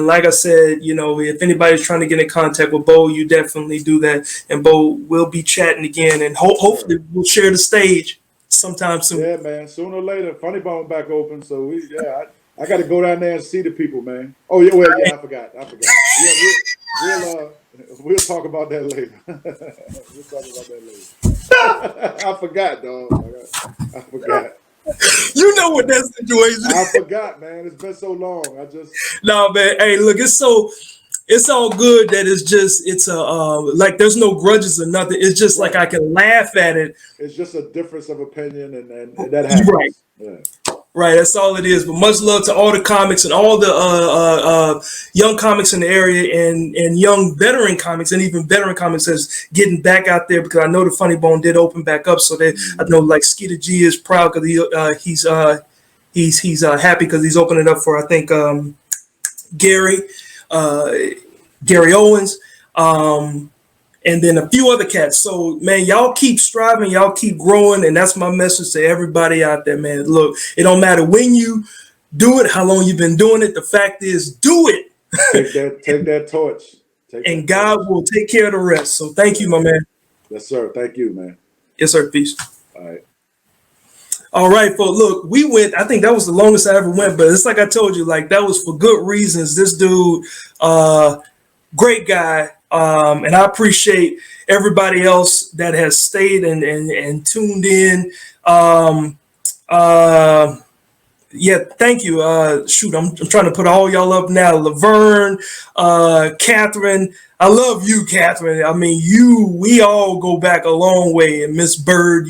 like I said, you know, if anybody's trying to get in contact with Bo, you definitely do that. And Bo will be chatting again, and hopefully we'll share the stage sometime soon. Yeah, man. Sooner or later, Funny Bone back open. So I got to go down there and see the people, man. Oh yeah, well yeah, I forgot. Yeah, we'll talk about that later. We'll talk about that later. I forgot, dog. I forgot. You know what that situation is. I forgot, man. It's been so long. No, man. Hey, look, it's all good that it's like there's no grudges or nothing. It's just like I can laugh at it. It's just a difference of opinion, and that happens. Right. Yeah. Right, that's all it is. But much love to all the comics and all the young comics in the area and young veteran comics and even veteran comics that's getting back out there, because I know the Funny Bone did open back up. So I know like Skeeter G is proud because he's happy because he's opening up for I think Gary Owens. And then a few other cats. So, man, y'all keep striving, y'all keep growing, and that's my message to everybody out there, man. Look, it don't matter when you do it, how long you've been doing it. The fact is, do it. Take that torch. And God will take care of the rest. So thank you, my man. Yes, sir. Thank you, man. Yes, sir. Peace. All right. All right, folks. Look, we went, I think that was the longest I ever went, but it's like I told you, like that was for good reasons. This dude, great guy. And I appreciate everybody else that has stayed and tuned in. Yeah, thank you. Shoot, I'm trying to put all y'all up now. Laverne, Catherine. I love you, Catherine. I mean, we all go back a long way. And Miss Bird,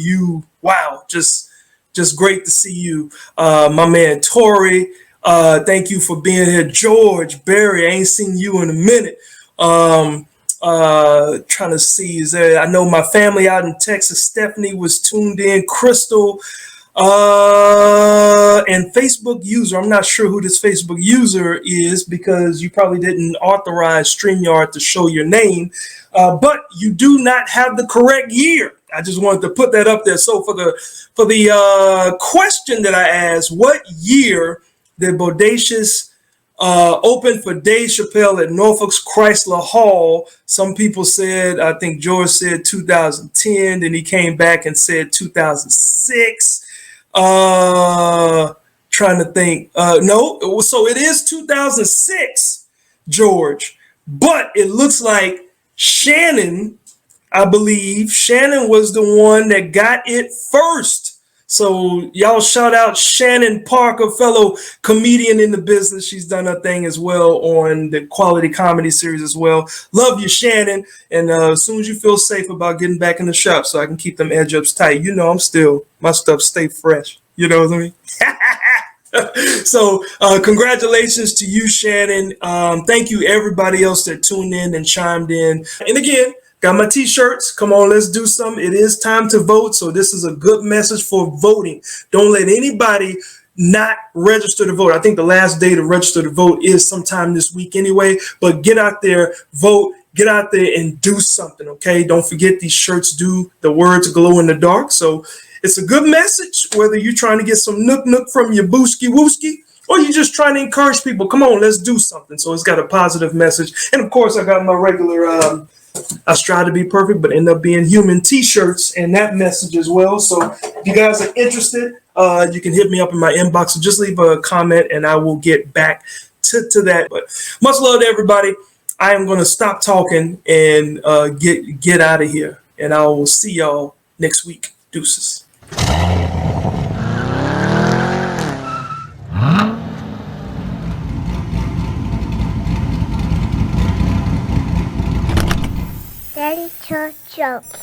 wow, just great to see you. My man, Tori, thank you for being here. George, Barry, I ain't seen you in a minute. Trying to see, is there, I know my family out in Texas, Stephanie was tuned in, Crystal, and Facebook user. I'm not sure who this Facebook user is because you probably didn't authorize StreamYard to show your name, but you do not have the correct year. I just wanted to put that up there. So for the question that I asked, what year did Bodacious open for Dave Chappelle at Norfolk's Chrysler Hall? Some people said, I think George said 2010. Then he came back and said 2006. Trying to think. No, so it is 2006, George. But it looks like Shannon, I believe, Shannon was the one that got it first. So y'all shout out Shannon Parker, fellow comedian in the business. She's done her thing as well on the Quality Comedy series as well. Love you, Shannon. And as soon as you feel safe about getting back in the shop so I can keep them edge ups tight, you know my stuff stay fresh. You know what I mean? So congratulations to you, Shannon. Thank you, everybody else that tuned in and chimed in. And again, got my t-shirts. Come on, let's do something. It is time to vote. So this is a good message for voting. Don't let anybody not register to vote. I think the last day to register to vote is sometime this week anyway. But get out there, vote, get out there and do something, okay? Don't forget these shirts do the words glow in the dark. So it's a good message, whether you're trying to get some nook from your booski wooski, or you're just trying to encourage people. Come on, let's do something. So it's got a positive message. And of course, I got my regular I strive to be perfect, but end up being human t-shirts and that message as well. So if you guys are interested, you can hit me up in my inbox. So just leave a comment and I will get back to that. But much love to everybody. I am going to stop talking and get out of here. And I will see y'all next week. Deuces. Daddy Chuck jokes.